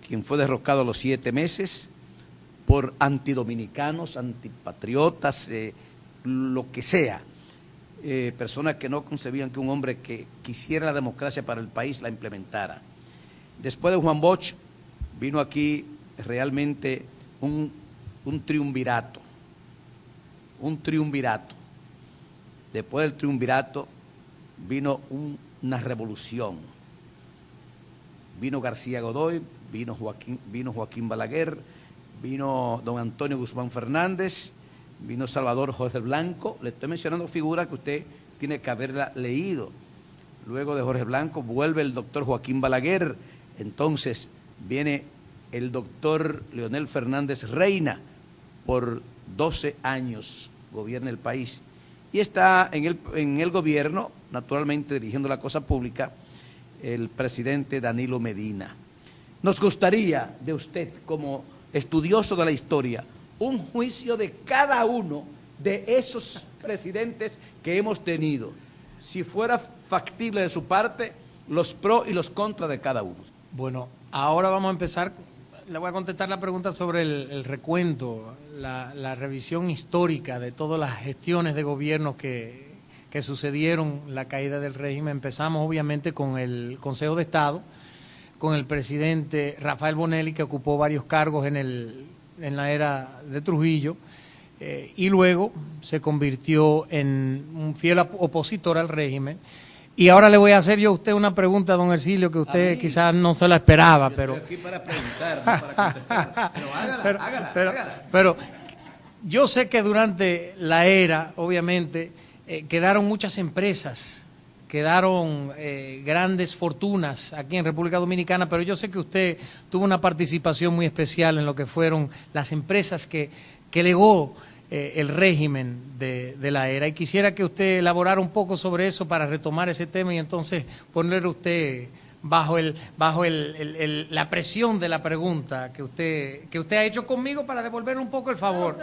quien fue derrocado a los 7 meses por antidominicanos, antipatriotas, lo que sea. Personas que no concebían que un hombre que quisiera la democracia para el país la implementara. Después de Juan Bosch vino aquí realmente un triunvirato. Después del triunvirato vino una revolución. Vino García Godoy, vino Joaquín Balaguer, vino don Antonio Guzmán Fernández, vino Salvador Jorge Blanco. Le estoy mencionando figuras que usted tiene que haberla leído. Luego de Jorge Blanco vuelve el doctor Joaquín Balaguer. Entonces viene el doctor Leonel Fernández Reina. Por 12 años gobierna el país. Y está en el gobierno, naturalmente dirigiendo la cosa pública, el presidente Danilo Medina. Nos gustaría de usted, como estudioso de la historia, un juicio de cada uno de esos presidentes que hemos tenido. Si fuera factible de su parte, los pros y los contras de cada uno. Bueno, ahora vamos a empezar. Le voy a contestar la pregunta sobre el recuento, la revisión histórica de todas las gestiones de gobierno que sucedieron la caída del régimen. Empezamos obviamente con el Consejo de Estado, con el presidente Rafael Bonelli, que ocupó varios cargos en la era de Trujillo. y luego se convirtió en un fiel opositor al régimen. Y ahora le voy a hacer yo a usted una pregunta, don Hercilio, que usted quizás no se la esperaba, pero... Estoy aquí para preguntar, no para contestar. Pero hágala. Pero yo sé que durante la era, obviamente, quedaron muchas empresas, quedaron grandes fortunas aquí en República Dominicana, pero yo sé que usted tuvo una participación muy especial en lo que fueron las empresas que legó el régimen de la era, y quisiera que usted elaborara un poco sobre eso para retomar ese tema y entonces poner usted bajo la presión de la pregunta que usted ha hecho conmigo para devolverle un poco el favor.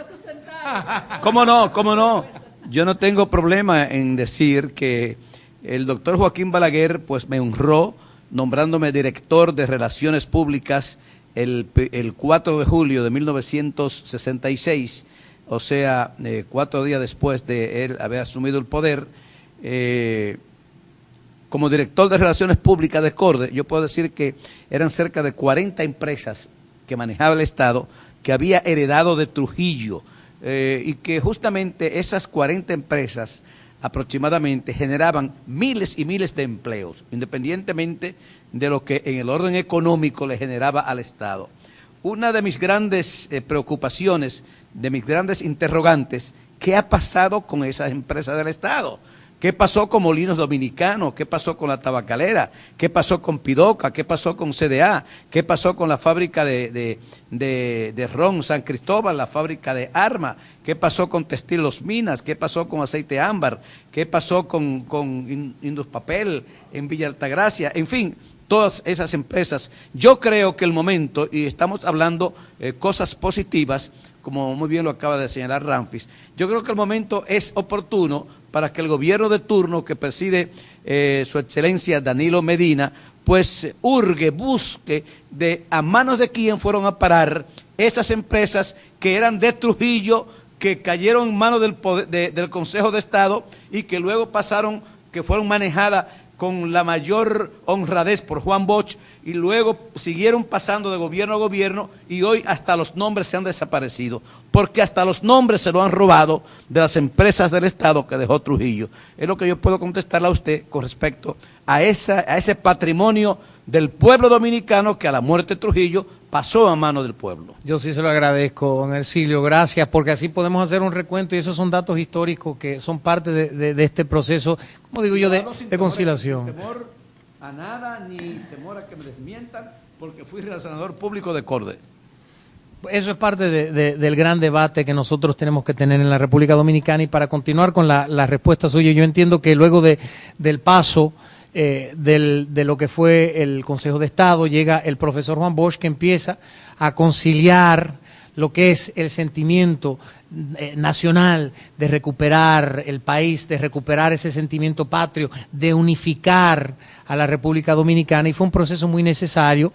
¿Cómo no? Yo no tengo problema en decir que el doctor Joaquín Balaguer pues me honró nombrándome director de Relaciones Públicas el 4 de julio de 1966, o sea, 4 días después de él haber asumido el poder. Como director de Relaciones Públicas de CORDE, yo puedo decir que eran cerca de 40 empresas que manejaba el Estado, que había heredado de Trujillo, y que justamente esas 40 empresas aproximadamente generaban miles y miles de empleos, independientemente de lo que en el orden económico le generaba al Estado. Una de mis grandes preocupaciones, de mis grandes interrogantes, ¿qué ha pasado con esas empresas del Estado? ¿Qué pasó con Molinos Dominicanos? ¿Qué pasó con la tabacalera? ¿Qué pasó con Pidoca? ¿Qué pasó con CDA? ¿Qué pasó con la fábrica de ron San Cristóbal, la fábrica de armas? ¿Qué pasó con Textil Los Minas? ¿Qué pasó con Aceite Ámbar? ¿Qué pasó con Induspapel en Villa Altagracia? En fin, todas esas empresas. Yo creo que el momento, y estamos hablando cosas positivas, como muy bien lo acaba de señalar Ramfis, yo creo que el momento es oportuno para que el gobierno de turno que preside su excelencia Danilo Medina, pues busque a manos de quién fueron a parar esas empresas que eran de Trujillo, que cayeron en manos del Consejo de Estado y que luego que fueron manejadas con la mayor honradez por Juan Bosch, y luego siguieron pasando de gobierno a gobierno, y hoy hasta los nombres se han desaparecido, porque hasta los nombres se lo han robado de las empresas del Estado que dejó Trujillo. Es lo que yo puedo contestarle a usted con respecto a ese patrimonio del pueblo dominicano que a la muerte de Trujillo pasó a mano del pueblo. Yo sí se lo agradezco, don Hercilio, gracias, porque así podemos hacer un recuento y esos son datos históricos que son parte de este proceso, como digo yo, de conciliación. Sin temor a nada, ni temor a que me desmientan, porque fui relacionador público de CORDE. Eso es parte del gran debate que nosotros tenemos que tener en la República Dominicana, y para continuar con la respuesta suya, yo entiendo que luego del paso de lo que fue el Consejo de Estado, llega el profesor Juan Bosch, que empieza a conciliar lo que es el sentimiento nacional de recuperar el país, de recuperar ese sentimiento patrio, de unificar a la República Dominicana, y fue un proceso muy necesario.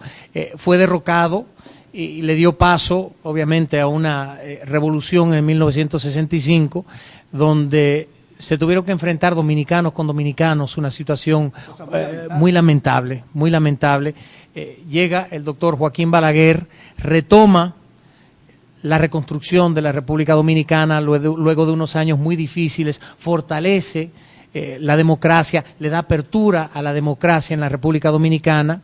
Fue derrocado y le dio paso, obviamente, a una revolución en 1965, donde se tuvieron que enfrentar dominicanos con dominicanos, una situación muy lamentable, muy lamentable. Llega el doctor Joaquín Balaguer, retoma la reconstrucción de la República Dominicana luego de unos años muy difíciles, fortalece la democracia, le da apertura a la democracia en la República Dominicana,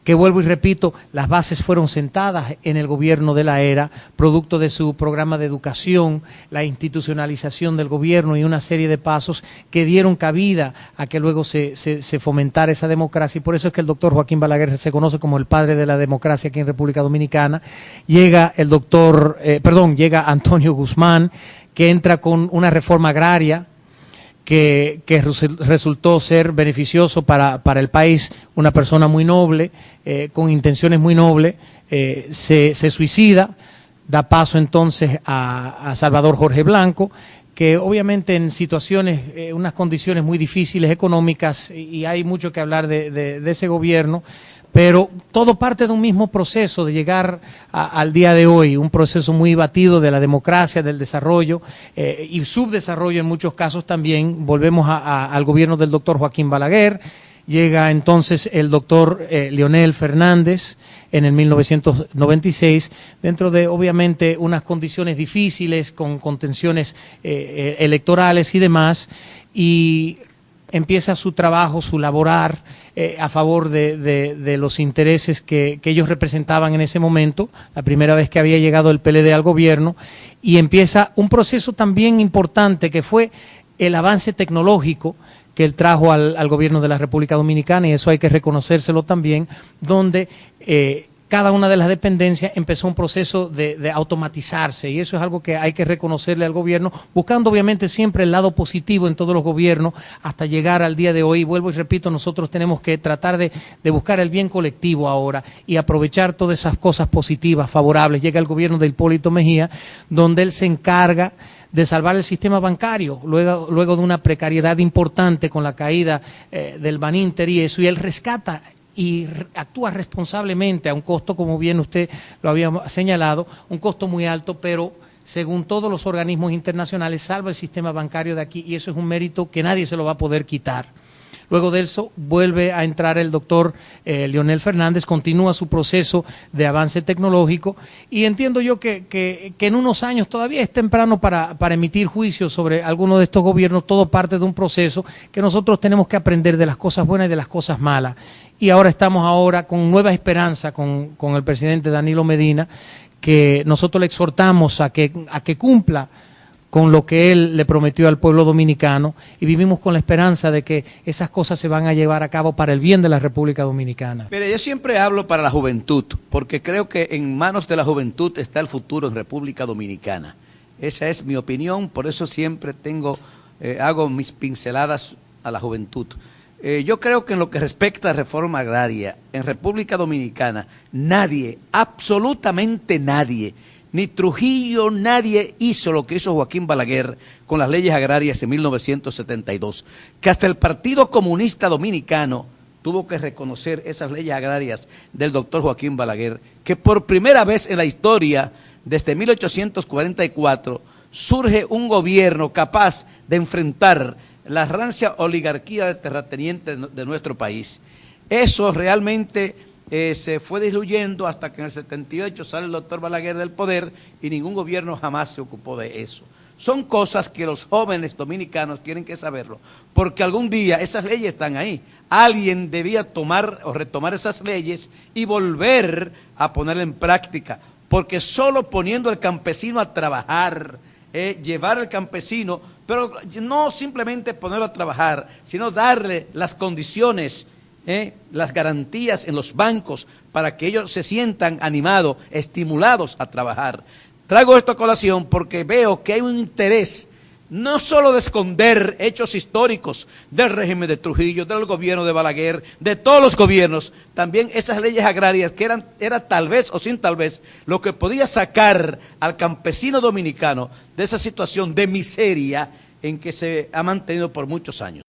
que vuelvo y repito, las bases fueron sentadas en el gobierno de la era, producto de su programa de educación, la institucionalización del gobierno y una serie de pasos que dieron cabida a que luego se fomentara esa democracia, y por eso es que el doctor Joaquín Balaguer se conoce como el padre de la democracia aquí en República Dominicana. Llega llega Antonio Guzmán, que entra con una reforma agraria que resultó ser beneficioso para el país, una persona muy noble, con intenciones muy nobles, se suicida, da paso entonces a Salvador Jorge Blanco, que obviamente en situaciones, unas condiciones muy difíciles económicas, y hay mucho que hablar de ese gobierno, pero todo parte de un mismo proceso de llegar al día de hoy, un proceso muy batido de la democracia, del desarrollo y subdesarrollo en muchos casos también. Volvemos al gobierno del doctor Joaquín Balaguer, llega entonces el doctor Leonel Fernández en el 1996, dentro de obviamente unas condiciones difíciles, con tensiones electorales y demás, y empieza su trabajo, su laborar a favor de los intereses que ellos representaban en ese momento, la primera vez que había llegado el PLD al gobierno, y empieza un proceso también importante que fue el avance tecnológico que él trajo al gobierno de la República Dominicana, y eso hay que reconocérselo también, donde cada una de las dependencias empezó un proceso de automatizarse, y eso es algo que hay que reconocerle al gobierno, buscando obviamente siempre el lado positivo en todos los gobiernos, hasta llegar al día de hoy. Vuelvo y repito, nosotros tenemos que tratar de buscar el bien colectivo ahora y aprovechar todas esas cosas positivas, favorables. Llega el gobierno de Hipólito Mejía, donde él se encarga de salvar el sistema bancario, luego de una precariedad importante con la caída del Baninter y eso, y él rescata y actúa responsablemente a un costo, como bien usted lo había señalado, un costo muy alto, pero según todos los organismos internacionales salva el sistema bancario de aquí, y eso es un mérito que nadie se lo va a poder quitar. Luego de eso vuelve a entrar el doctor Leonel Fernández, continúa su proceso de avance tecnológico, y entiendo yo que en unos años, todavía es temprano para emitir juicios sobre alguno de estos gobiernos, todo parte de un proceso que nosotros tenemos que aprender de las cosas buenas y de las cosas malas. Y ahora estamos con nueva esperanza con el presidente Danilo Medina, que nosotros le exhortamos a que cumpla con lo que él le prometió al pueblo dominicano, y vivimos con la esperanza de que esas cosas se van a llevar a cabo para el bien de la República Dominicana. Mire, yo siempre hablo para la juventud, porque creo que en manos de la juventud está el futuro en República Dominicana. Esa es mi opinión, por eso siempre hago mis pinceladas a la juventud. Yo creo que en lo que respecta a reforma agraria, en República Dominicana, nadie, absolutamente nadie, ni Trujillo, nadie hizo lo que hizo Joaquín Balaguer con las leyes agrarias en 1972, que hasta el Partido Comunista Dominicano tuvo que reconocer esas leyes agrarias del doctor Joaquín Balaguer, que por primera vez en la historia, desde 1844, surge un gobierno capaz de enfrentar la rancia oligarquía de terratenientes de nuestro país. Eso realmente se fue diluyendo hasta que en el 78 sale el doctor Balaguer del poder, y ningún gobierno jamás se ocupó de eso. Son cosas que los jóvenes dominicanos tienen que saberlo, porque algún día esas leyes están ahí. Alguien debía tomar o retomar esas leyes y volver a ponerlas en práctica, porque solo poniendo al campesino a trabajar, llevar al campesino, pero no simplemente ponerlo a trabajar, sino darle las condiciones, las garantías en los bancos para que ellos se sientan animados, estimulados a trabajar. Traigo esto a colación porque veo que hay un interés no solo de esconder hechos históricos del régimen de Trujillo, del gobierno de Balaguer, de todos los gobiernos, también esas leyes agrarias que era tal vez o sin tal vez lo que podía sacar al campesino dominicano de esa situación de miseria en que se ha mantenido por muchos años.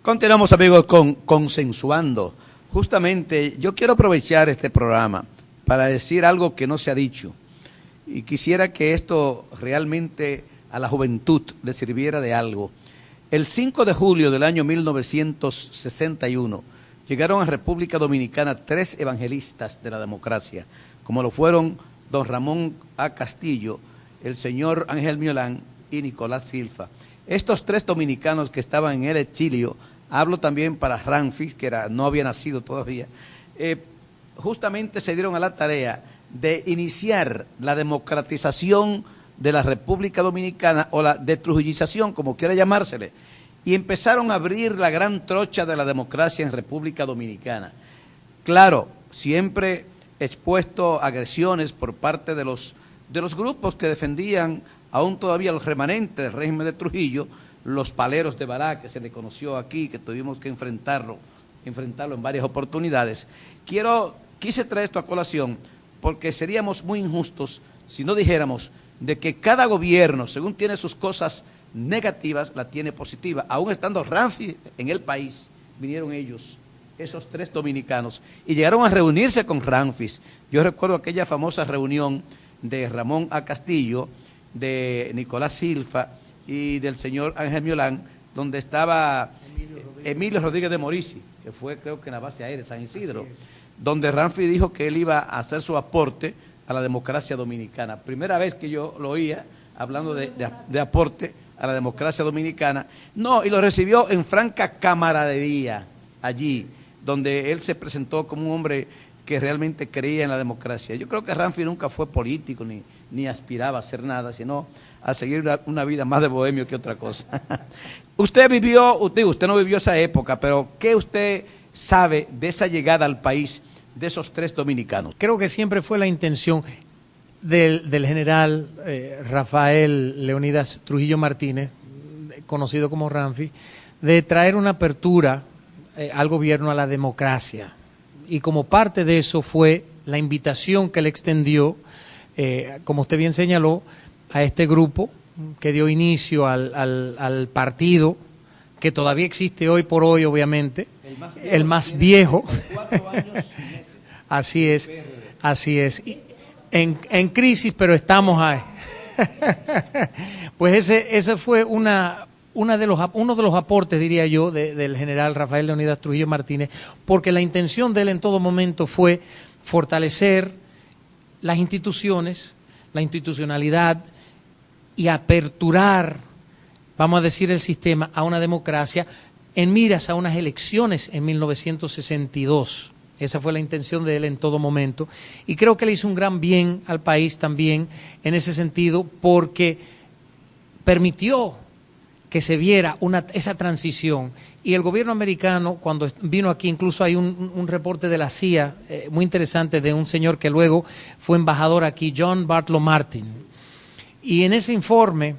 Continuamos, amigos, con Consensuando. Justamente yo quiero aprovechar este programa para decir algo que no se ha dicho, y quisiera que esto realmente a la juventud le sirviera de algo. El 5 de julio del año 1961 llegaron a República Dominicana 3 evangelistas de la democracia, como lo fueron don Ramón A. Castillo, el señor Ángel Miolán y Nicolás Silva. Estos 3 dominicanos que estaban en el exilio, hablo también para Ramfis, que no había nacido todavía, justamente se dieron a la tarea de iniciar la democratización de la República Dominicana, o la detrujillización, como quiera llamársele, y empezaron a abrir la gran trocha de la democracia en República Dominicana. Claro, siempre expuesto a agresiones por parte de los grupos que defendían aún todavía los remanentes del régimen de Trujillo, los paleros de Bará, que se le conoció aquí, que tuvimos que enfrentarlo en varias oportunidades. Quise traer esto a colación porque seríamos muy injustos si no dijéramos de que cada gobierno, según tiene sus cosas negativas, la tiene positiva. Aún estando Ramfis en el país, vinieron ellos, esos 3 dominicanos, y llegaron a reunirse con Ramfis. Yo recuerdo aquella famosa reunión de Ramón A. Castillo, de Nicolás Silva y del señor Ángel Miolán, donde estaba Emilio Rodríguez de Morici, que fue creo que en la base aérea de San Isidro, donde Ramfis dijo que él iba a hacer su aporte a la democracia dominicana. Primera vez que yo lo oía hablando de aporte a la democracia dominicana. No, y lo recibió en franca camaradería allí, donde él se presentó como un hombre que realmente creía en la democracia. Yo creo que Ramfis nunca fue político ni aspiraba a hacer nada, sino a seguir una vida más de bohemio que otra cosa. Usted no vivió esa época, pero ¿qué usted sabe de esa llegada al país de esos 3 dominicanos? Creo que siempre fue la intención del general Rafael Leonidas Trujillo Martínez, conocido como Ramfis, de traer una apertura al gobierno, a la democracia. Y como parte de eso fue la invitación que le extendió, como usted bien señaló, a este grupo que dio inicio al partido, que todavía existe hoy por hoy, obviamente, el más viejo. 4 años y meses. Así es. En crisis, pero estamos ahí. Pues ese fue uno de los aportes, diría yo, del general Rafael Leonidas Trujillo Martínez, porque la intención de él en todo momento fue fortalecer las instituciones, la institucionalidad y aperturar, vamos a decir, el sistema a una democracia en miras a unas elecciones en 1962. Esa fue la intención de él en todo momento. Y creo que le hizo un gran bien al país también en ese sentido, porque permitió que se viera esa transición. Y el gobierno americano, cuando vino aquí, incluso hay un reporte de la CIA muy interesante de un señor que luego fue embajador aquí, John Bartlow Martin. Y en ese informe,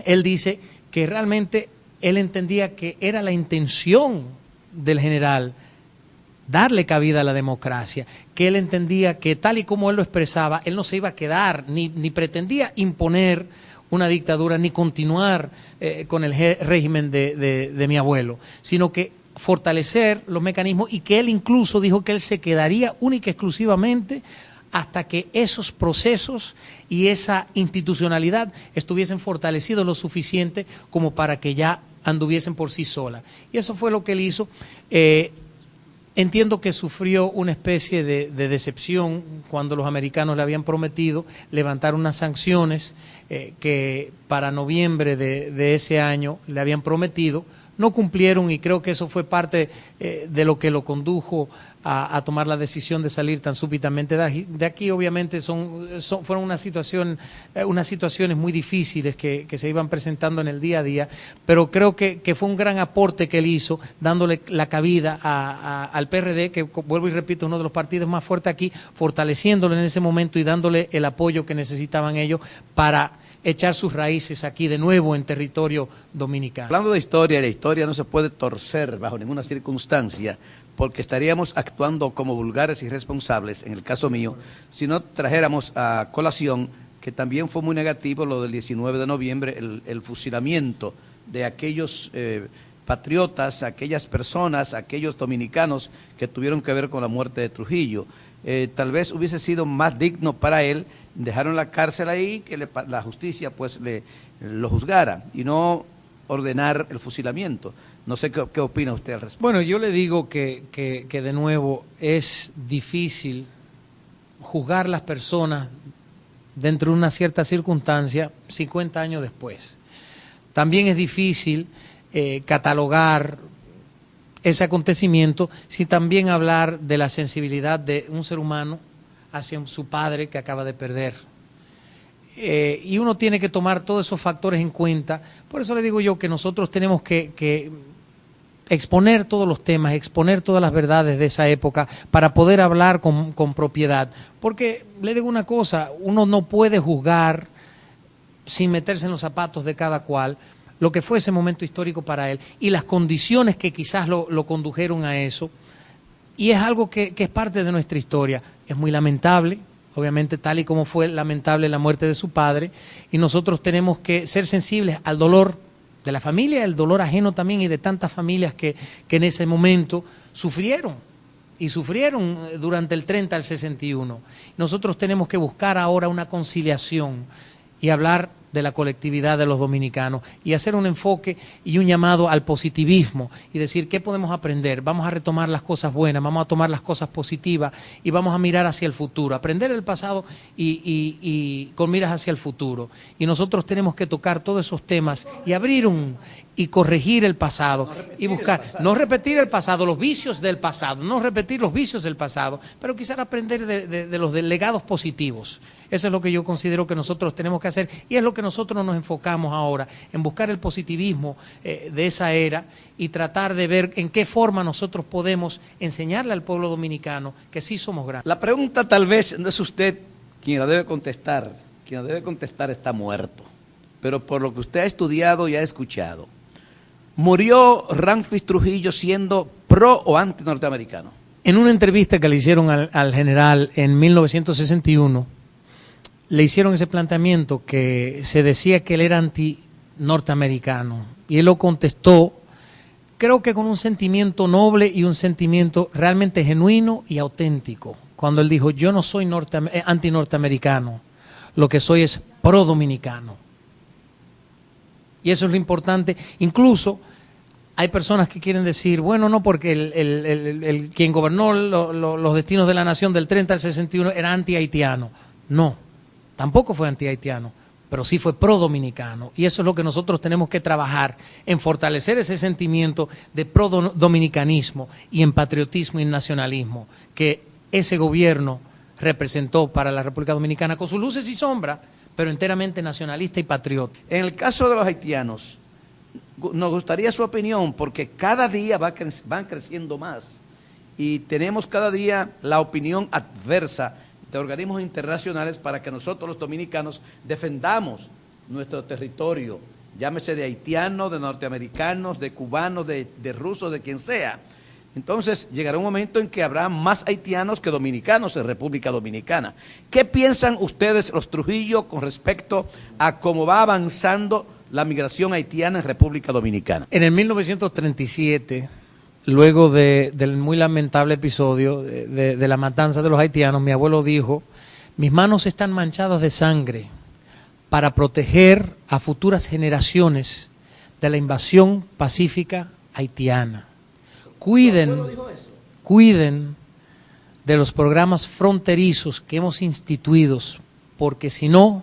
él dice que realmente él entendía que era la intención del general darle cabida a la democracia, que él entendía que tal y como él lo expresaba, él no se iba a quedar, ni pretendía imponer una dictadura, ni continuar con el régimen de mi abuelo, sino que fortalecer los mecanismos, y que él incluso dijo que él se quedaría única y exclusivamente hasta que esos procesos y esa institucionalidad estuviesen fortalecidos lo suficiente como para que ya anduviesen por sí solas. Y eso fue lo que él hizo. Entiendo que sufrió una especie de decepción cuando los americanos le habían prometido levantar unas sanciones que para noviembre de ese año le habían prometido. No cumplieron, y creo que eso fue parte de lo que lo condujo a tomar la decisión de salir tan súbitamente de aquí. Obviamente fueron unas situaciones muy difíciles que se iban presentando en el día a día, pero creo que fue un gran aporte que él hizo, dándole la cabida al PRD, que vuelvo y repito, uno de los partidos más fuertes aquí, fortaleciéndolo en ese momento y dándole el apoyo que necesitaban ellos para echar sus raíces aquí de nuevo en territorio dominicano. Hablando de historia, la historia no se puede torcer bajo ninguna circunstancia, porque estaríamos actuando como vulgares y irresponsables, en el caso mío, si no trajéramos a colación que también fue muy negativo lo del 19 de noviembre, el fusilamiento de aquellos patriotas, aquellas personas, aquellos dominicanos que tuvieron que ver con la muerte de Trujillo. Tal vez hubiese sido más digno para él dejar en la cárcel ahí, que la justicia pues lo juzgara y no ordenar el fusilamiento. No sé qué opina usted al respecto. Bueno, yo le digo que de nuevo es difícil juzgar las personas dentro de una cierta circunstancia 50 años después. También es difícil catalogar ese acontecimiento, sin también hablar de la sensibilidad de un ser humano hacia su padre que acaba de perder. Y uno tiene que tomar todos esos factores en cuenta. Por eso le digo yo que nosotros tenemos que exponer todos los temas, exponer todas las verdades de esa época para poder hablar con propiedad. Porque le digo una cosa, uno no puede juzgar sin meterse en los zapatos de cada cual lo que fue ese momento histórico para él y las condiciones que quizás lo condujeron a eso. Y es algo que es parte de nuestra historia. Es muy lamentable, obviamente, tal y como fue lamentable la muerte de su padre, y nosotros tenemos que ser sensibles al dolor de la familia, el dolor ajeno también, y de tantas familias que en ese momento sufrieron, y sufrieron durante el 30 al 61. Nosotros tenemos que buscar ahora una conciliación y hablar de la colectividad de los dominicanos y hacer un enfoque y un llamado al positivismo y decir qué podemos aprender. Vamos a retomar las cosas buenas, vamos a tomar las cosas positivas y vamos a mirar hacia el futuro, aprender del pasado y con miras hacia el futuro. Y nosotros tenemos que tocar todos esos temas y abrir y corregir el pasado y buscar, no repetir el pasado, los vicios del pasado, no repetir los vicios del pasado, pero quizás aprender de los legados positivos. Eso es lo que yo considero que nosotros tenemos que hacer y es lo que nosotros nos enfocamos ahora, en buscar el positivismo de esa era y tratar de ver en qué forma nosotros podemos enseñarle al pueblo dominicano que sí somos grandes. La pregunta tal vez no es usted quien la debe contestar está muerto, pero por lo que usted ha estudiado y ha escuchado, ¿murió Ramfis Trujillo siendo pro o anti norteamericano? En una entrevista que le hicieron al general en 1961, le hicieron ese planteamiento que se decía que él era anti-norteamericano y él lo contestó, creo que con un sentimiento noble y un sentimiento realmente genuino y auténtico, cuando él dijo, yo no soy anti-norteamericano, lo que soy es pro-dominicano. Y eso es lo importante. Incluso hay personas que quieren decir, bueno, no, porque el quien gobernó los destinos de la nación del 30 al 61 era anti-haitiano. No, tampoco fue anti-haitiano, pero sí fue pro-dominicano. Y eso es lo que nosotros tenemos que trabajar, en fortalecer ese sentimiento de pro-dominicanismo y en patriotismo y en nacionalismo que ese gobierno representó para la República Dominicana, con sus luces y sombras, pero enteramente nacionalista y patriota. En el caso de los haitianos, nos gustaría su opinión, porque cada día van creciendo más y tenemos cada día la opinión adversa de organismos internacionales para que nosotros los dominicanos defendamos nuestro territorio, llámese de haitianos, de norteamericanos, de cubanos, de rusos, de quien sea. Entonces llegará un momento en que habrá más haitianos que dominicanos en República Dominicana. ¿Qué piensan ustedes, los Trujillo, con respecto a cómo va avanzando la migración haitiana en República Dominicana? En el 1937, luego del muy lamentable episodio de la matanza de los haitianos, mi abuelo dijo, mis manos están manchadas de sangre para proteger a futuras generaciones de la invasión pacífica haitiana. Cuiden de los programas fronterizos que hemos instituido, porque si no,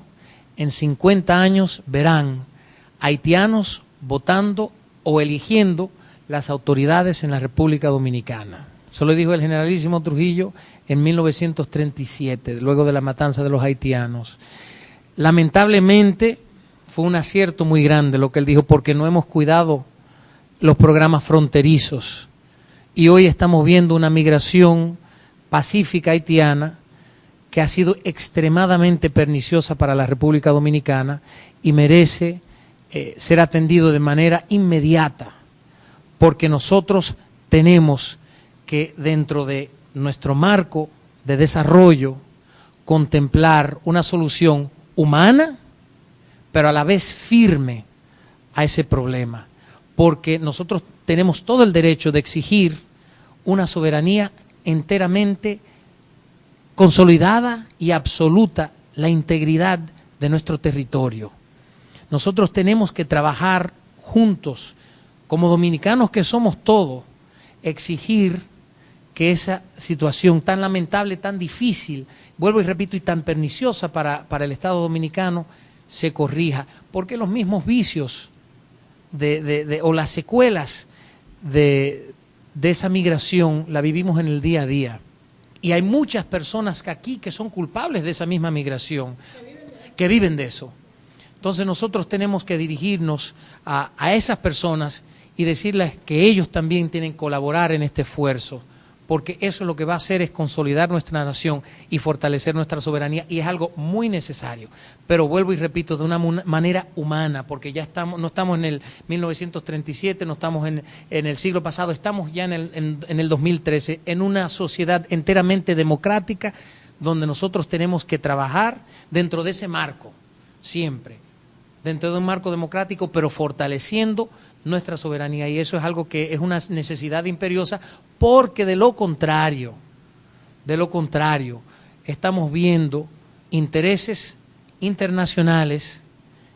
en 50 años verán haitianos votando o eligiendo las autoridades en la República Dominicana. Eso lo dijo el generalísimo Trujillo en 1937, luego de la matanza de los haitianos. Lamentablemente fue un acierto muy grande lo que él dijo, porque no hemos cuidado los programas fronterizos. Y hoy estamos viendo una migración pacífica haitiana que ha sido extremadamente perniciosa para la República Dominicana y merece ser atendido de manera inmediata, porque nosotros tenemos que, dentro de nuestro marco de desarrollo, contemplar una solución humana, pero a la vez firme a ese problema, porque nosotros tenemos todo el derecho de exigir una soberanía enteramente consolidada y absoluta, la integridad de nuestro territorio. Nosotros tenemos que trabajar juntos, como dominicanos que somos todos, exigir que esa situación tan lamentable, tan difícil, vuelvo y repito, y tan perniciosa para el Estado dominicano, se corrija, porque los mismos vicios o las secuelas de esa migración la vivimos en el día a día. Y hay muchas personas que aquí que son culpables de esa misma migración, que viven de eso. Entonces nosotros tenemos que dirigirnos a esas personas y decirles que ellos también tienen que colaborar en este esfuerzo, porque eso lo que va a hacer es consolidar nuestra nación y fortalecer nuestra soberanía, y es algo muy necesario. Pero vuelvo y repito, de una manera humana, porque ya no estamos en el 1937, no estamos en el siglo pasado, estamos ya en el 2013, en una sociedad enteramente democrática, donde nosotros tenemos que trabajar dentro de ese marco, siempre, dentro de un marco democrático, pero fortaleciendo nuestra soberanía, y eso es algo que es una necesidad imperiosa, porque de lo contrario, estamos viendo intereses internacionales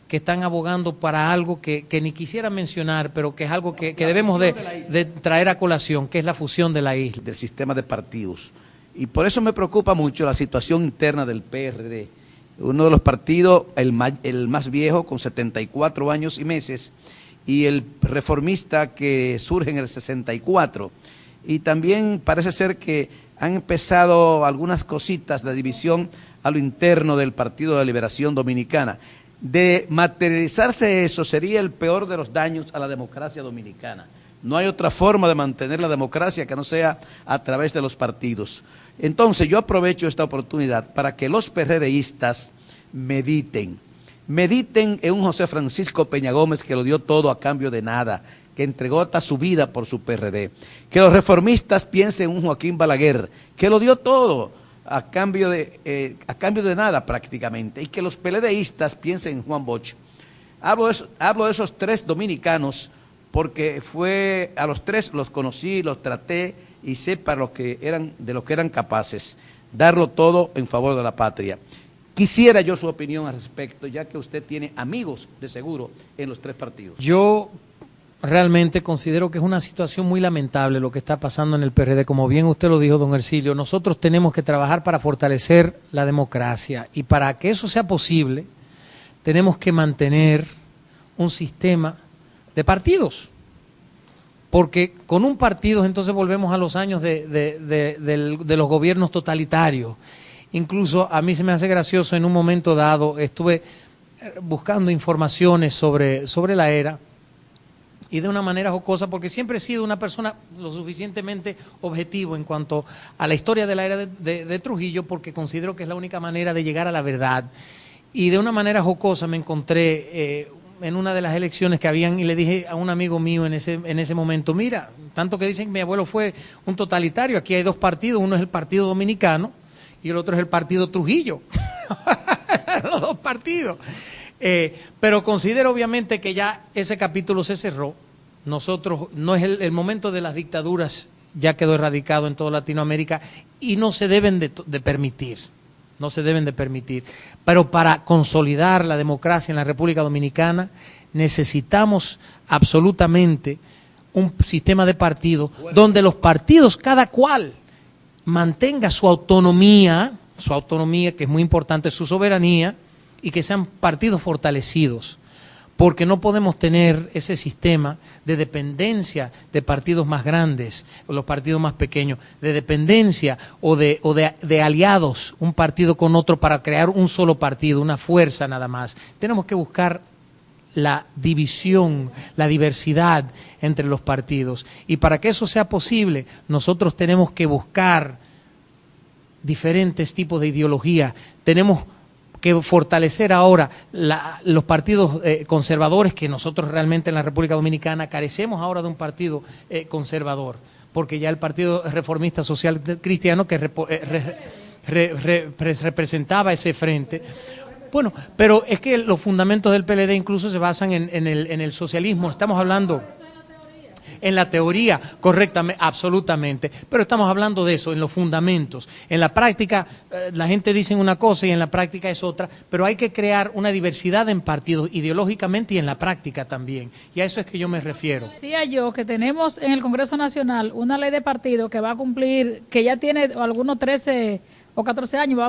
que están abogando para algo que ni quisiera mencionar, pero que es algo que debemos de traer a colación, que es la fusión de la isla. Del sistema de partidos. Y por eso me preocupa mucho la situación interna del PRD, uno de los partidos, el más viejo, con 74 años y meses, y el reformista que surge en el 64. Y también parece ser que han empezado algunas cositas de división a lo interno del Partido de Liberación Dominicana. De materializarse eso, sería el peor de los daños a la democracia dominicana. No hay otra forma de mantener la democracia que no sea a través de los partidos. Entonces yo aprovecho esta oportunidad para que los PRDistas mediten en un José Francisco Peña Gómez que lo dio todo a cambio de nada, que entregó hasta su vida por su PRD. Que los reformistas piensen en un Joaquín Balaguer, que lo dio todo a cambio de nada prácticamente. Y que los PLDistas piensen en Juan Bosch. Hablo de esos tres dominicanos porque a los tres los conocí, los traté y sé de lo que eran capaces. Darlo todo en favor de la patria. Quisiera yo su opinión al respecto, ya que usted tiene amigos, de seguro, en los tres partidos. Yo realmente considero que es una situación muy lamentable lo que está pasando en el PRD. Como bien usted lo dijo, don Hercilio, nosotros tenemos que trabajar para fortalecer la democracia. Y para que eso sea posible, tenemos que mantener un sistema de partidos. Porque con un partido entonces volvemos a los años de los gobiernos totalitarios. Incluso a mí se me hace gracioso, en un momento dado estuve buscando informaciones sobre la ERA, y de una manera jocosa, porque siempre he sido una persona lo suficientemente objetivo en cuanto a la historia de la ERA de Trujillo, porque considero que es la única manera de llegar a la verdad. Y de una manera jocosa me encontré en una de las elecciones que habían, y le dije a un amigo mío en ese momento, mira, tanto que dicen que mi abuelo fue un totalitario, aquí hay dos partidos, uno es el Partido Dominicano y el otro es el Partido Trujillo. Esos eran los dos partidos. Pero considero obviamente que ya ese capítulo se cerró. Nosotros, no es el momento de las dictaduras, ya quedó erradicado en toda Latinoamérica y no se deben de permitir. No se deben de permitir. Pero para consolidar la democracia en la República Dominicana necesitamos absolutamente un sistema de partidos donde los partidos, cada cual, mantenga su autonomía, que es muy importante, su soberanía, y que sean partidos fortalecidos, porque no podemos tener ese sistema de dependencia de partidos más grandes o los partidos más pequeños, de dependencia o de aliados, un partido con otro para crear un solo partido, una fuerza nada más. Tenemos que buscar la división, la diversidad entre los partidos, y para que eso sea posible nosotros tenemos que buscar diferentes tipos de ideología. Tenemos que fortalecer ahora los partidos conservadores, que nosotros realmente en la República Dominicana carecemos ahora de un partido conservador, porque ya el Partido Reformista Social Cristiano, que representaba ese frente. Bueno, pero es que los fundamentos del PLD incluso se basan en el socialismo. Estamos hablando en la teoría, correctamente, absolutamente, pero estamos hablando de eso, en los fundamentos. En la práctica, la gente dice una cosa y en la práctica es otra, pero hay que crear una diversidad en partidos, ideológicamente y en la práctica también, y a eso es que yo me refiero. Decía yo que tenemos en el Congreso Nacional una ley de partido que va a cumplir, que ya tiene algunos 13 o 14 años,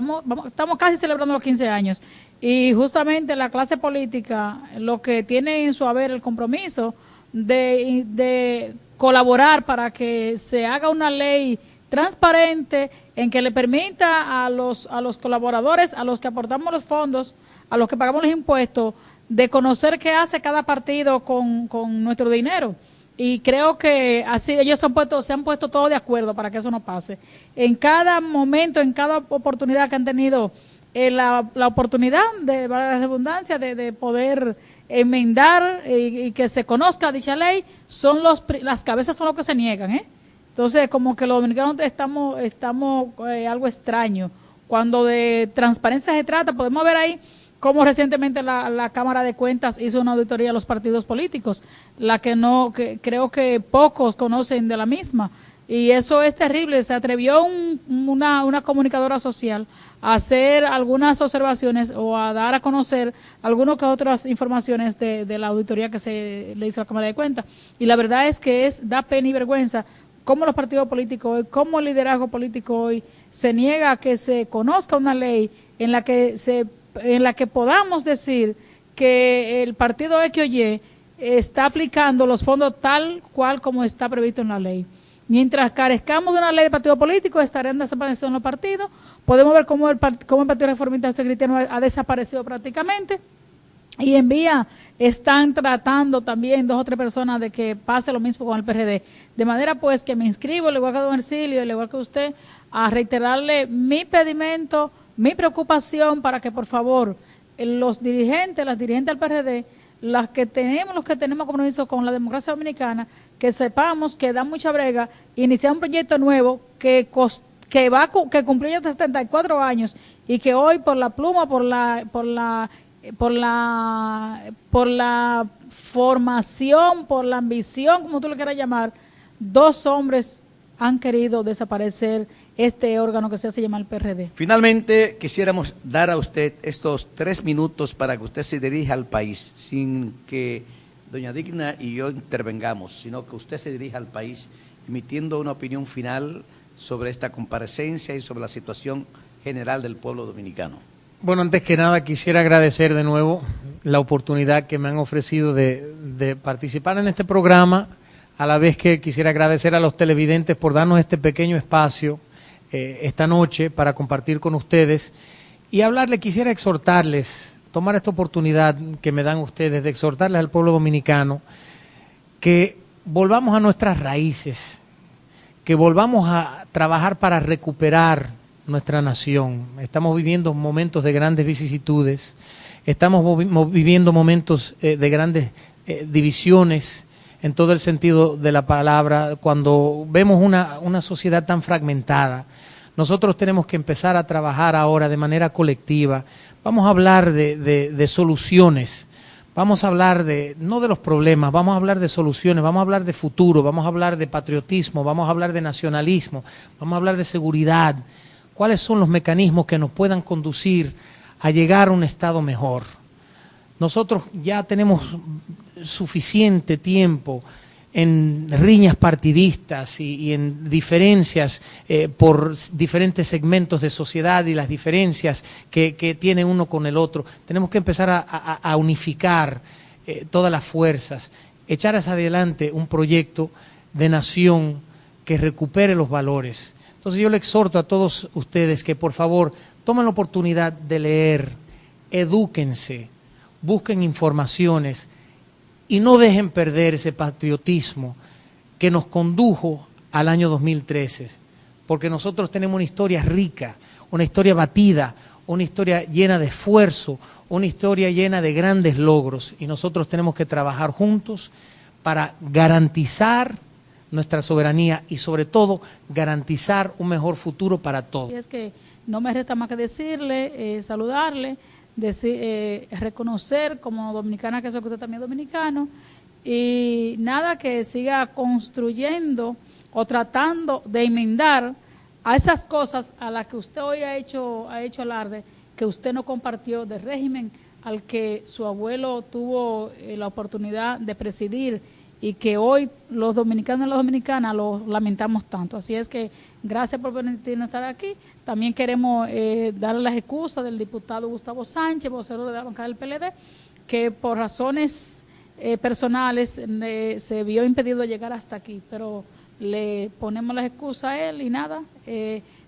estamos casi celebrando los 15 años, y justamente la clase política, lo que tiene en su haber el compromiso de colaborar para que se haga una ley transparente en que le permita a los colaboradores, a los que aportamos los fondos, a los que pagamos los impuestos, de conocer qué hace cada partido con nuestro dinero. Y creo que así ellos se han puesto todos de acuerdo para que eso no pase. En cada momento, en cada oportunidad que han tenido la oportunidad de la redundancia de poder enmendar y que se conozca dicha ley, las cabezas son los que se niegan, ¿eh? Entonces, como que los dominicanos estamos algo extraño. Cuando de transparencia se trata, podemos ver ahí cómo recientemente la Cámara de Cuentas hizo una auditoría a los partidos políticos, la que creo que pocos conocen de la misma. Y eso es terrible. Se atrevió una comunicadora social a hacer algunas observaciones o a dar a conocer algunas que otras informaciones de la auditoría que se le hizo a la Cámara de Cuentas. Y la verdad es que da pena y vergüenza cómo los partidos políticos hoy, cómo el liderazgo político hoy se niega a que se conozca una ley en la que podamos decir que el partido X o Y está aplicando los fondos tal cual como está previsto en la ley. Mientras carezcamos de una ley de partido político, estarán desapareciendo los partidos. Podemos ver cómo el Partido Reformista Cristiano ha desaparecido prácticamente. Y en vía están tratando también 2 o 3 personas de que pase lo mismo con el PRD. De manera pues que me inscribo, al igual que don Ercilio, al igual que usted, a reiterarle mi pedimento, mi preocupación para que por favor los dirigentes, las dirigentes del PRD, los que tenemos compromiso con la democracia dominicana, que sepamos que da mucha brega, iniciar un proyecto nuevo que cumplió ya 74 años y que hoy por la pluma, por la formación, por la ambición, como tú lo quieras llamar, 2 hombres han querido desaparecer este órgano que se hace llamar el PRD. Finalmente, quisiéramos dar a usted estos 3 minutos para que usted se dirija al país, sin que doña Digna y yo intervengamos, sino que usted se dirija al país emitiendo una opinión final sobre esta comparecencia y sobre la situación general del pueblo dominicano. Bueno, antes que nada quisiera agradecer de nuevo la oportunidad que me han ofrecido de participar en este programa, a la vez que quisiera agradecer a los televidentes por darnos este pequeño espacio esta noche para compartir con ustedes y quisiera exhortarles, tomar esta oportunidad que me dan ustedes de exhortarles al pueblo dominicano que volvamos a nuestras raíces, que volvamos a trabajar para recuperar nuestra nación. Estamos viviendo momentos de grandes vicisitudes, estamos viviendo momentos de grandes divisiones en todo el sentido de la palabra. Cuando vemos una sociedad tan fragmentada, nosotros tenemos que empezar a trabajar ahora de manera colectiva. Vamos a hablar de soluciones, vamos a hablar no de los problemas, vamos a hablar de soluciones, vamos a hablar de futuro, vamos a hablar de patriotismo, vamos a hablar de nacionalismo, vamos a hablar de seguridad. ¿Cuáles son los mecanismos que nos puedan conducir a llegar a un estado mejor? Nosotros ya tenemos suficiente tiempo en riñas partidistas y en diferencias por diferentes segmentos de sociedad y las diferencias que tiene uno con el otro. Tenemos que empezar a unificar todas las fuerzas, echar hacia adelante un proyecto de nación que recupere los valores. Entonces yo le exhorto a todos ustedes que por favor tomen la oportunidad de leer, edúquense, busquen informaciones y no dejen perder ese patriotismo que nos condujo al año 2013, porque nosotros tenemos una historia rica, una historia batida, una historia llena de esfuerzo, una historia llena de grandes logros, y nosotros tenemos que trabajar juntos para garantizar nuestra soberanía y sobre todo garantizar un mejor futuro para todos. Y es que no me resta más que decirle, saludarle, reconocer como dominicana que soy, que usted también es dominicano, y nada, que siga construyendo o tratando de enmendar a esas cosas a las que usted hoy ha hecho alarde, que usted no compartió, del régimen al que su abuelo tuvo la oportunidad de presidir y que hoy los dominicanos y las dominicanas lo lamentamos tanto. Así es que gracias por permitirnos estar aquí. También queremos darle las excusas del diputado Gustavo Sánchez, vocero de la bancada del PLD, que por razones personales se vio impedido de llegar hasta aquí, pero le ponemos las excusas a él y nada,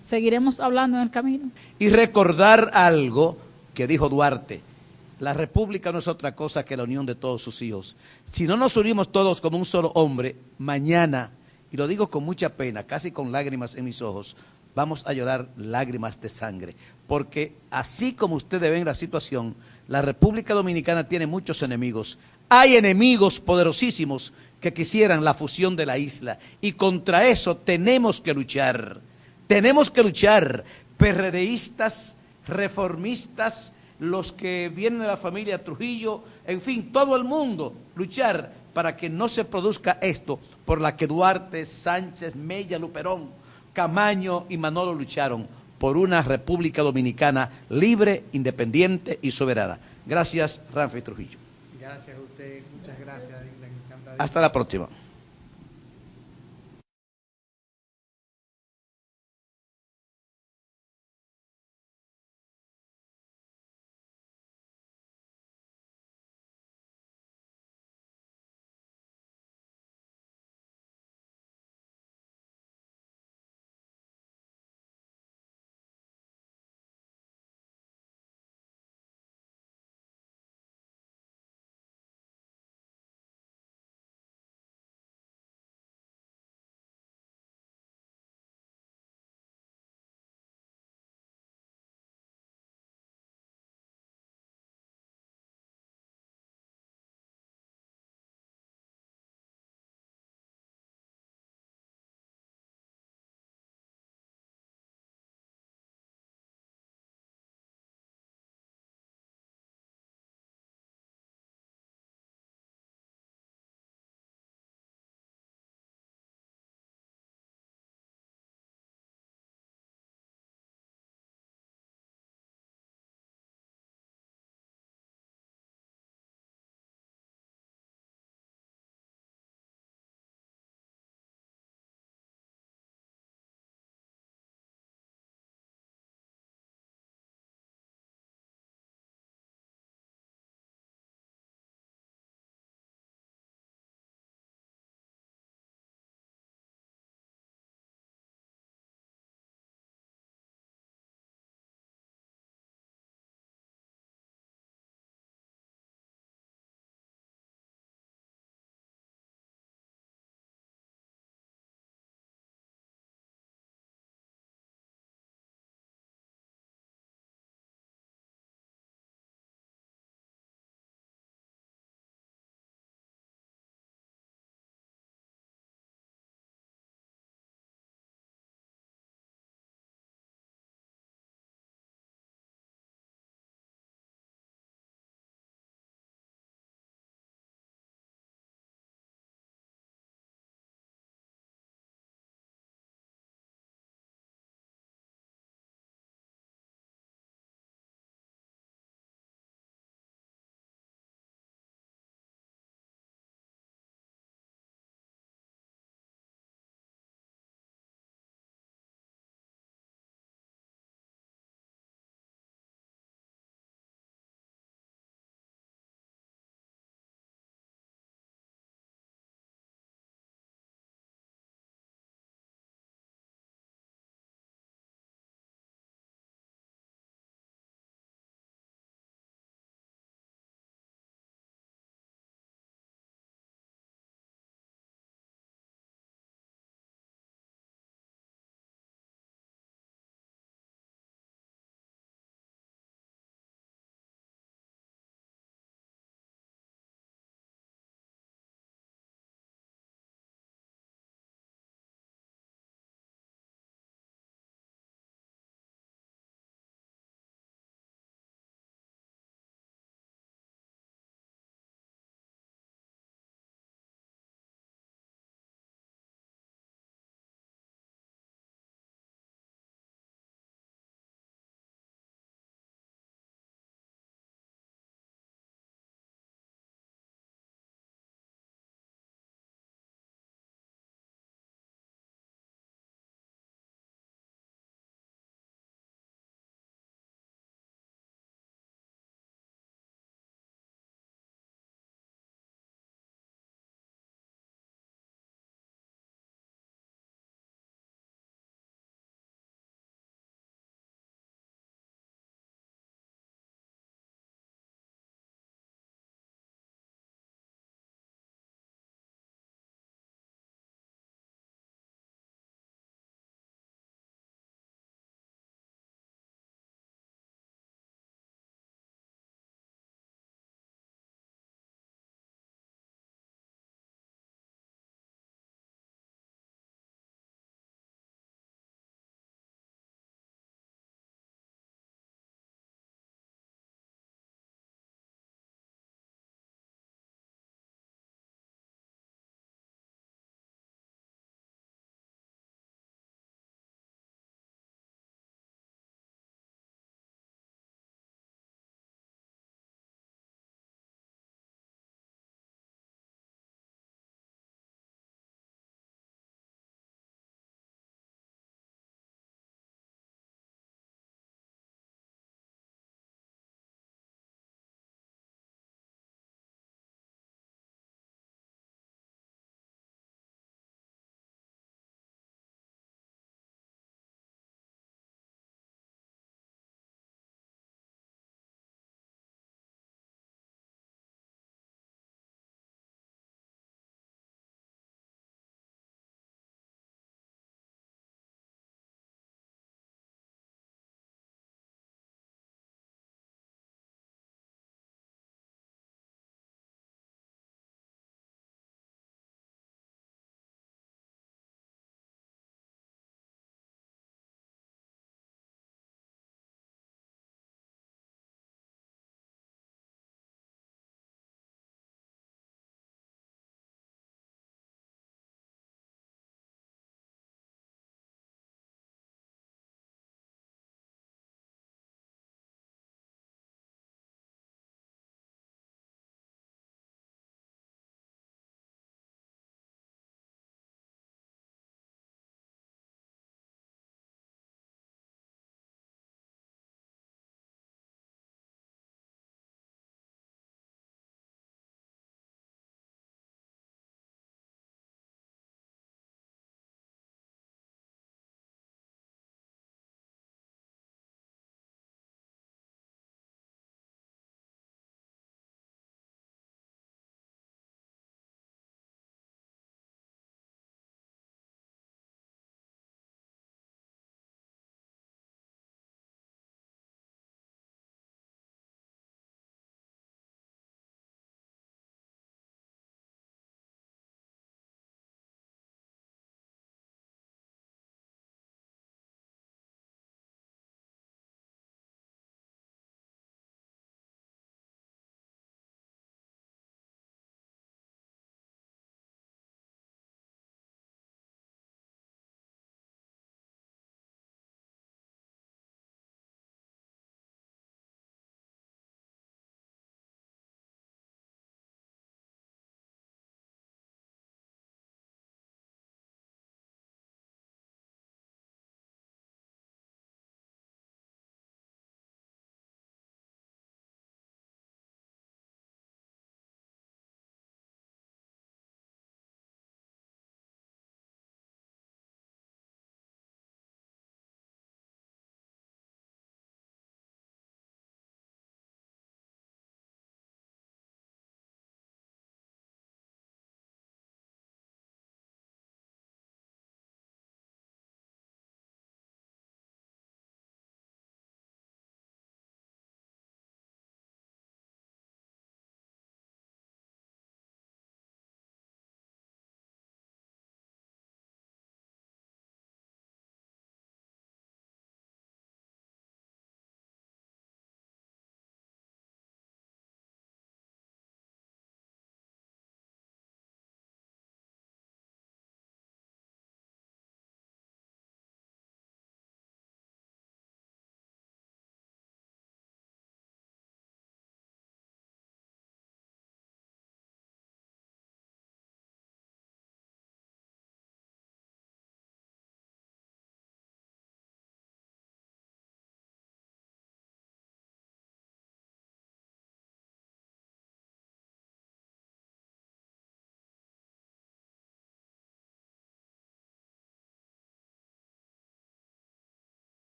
seguiremos hablando en el camino. Y recordar algo que dijo Duarte: La República no es otra cosa que la unión de todos sus hijos. Si no nos unimos todos como un solo hombre, mañana, y lo digo con mucha pena, casi con lágrimas en mis ojos, vamos a llorar lágrimas de sangre, porque así como ustedes ven la situación, la República Dominicana tiene muchos enemigos. Hay enemigos poderosísimos que quisieran la fusión de la isla, y contra eso tenemos que luchar. Tenemos que luchar, PRDistas, reformistas, los que vienen de la familia Trujillo, en fin, todo el mundo, luchar para que no se produzca esto por la que Duarte, Sánchez, Mella, Luperón, Camaño y Manolo lucharon, por una República Dominicana libre, independiente y soberana. Gracias, Ramfis Trujillo. Gracias a usted, muchas gracias. Hasta la próxima.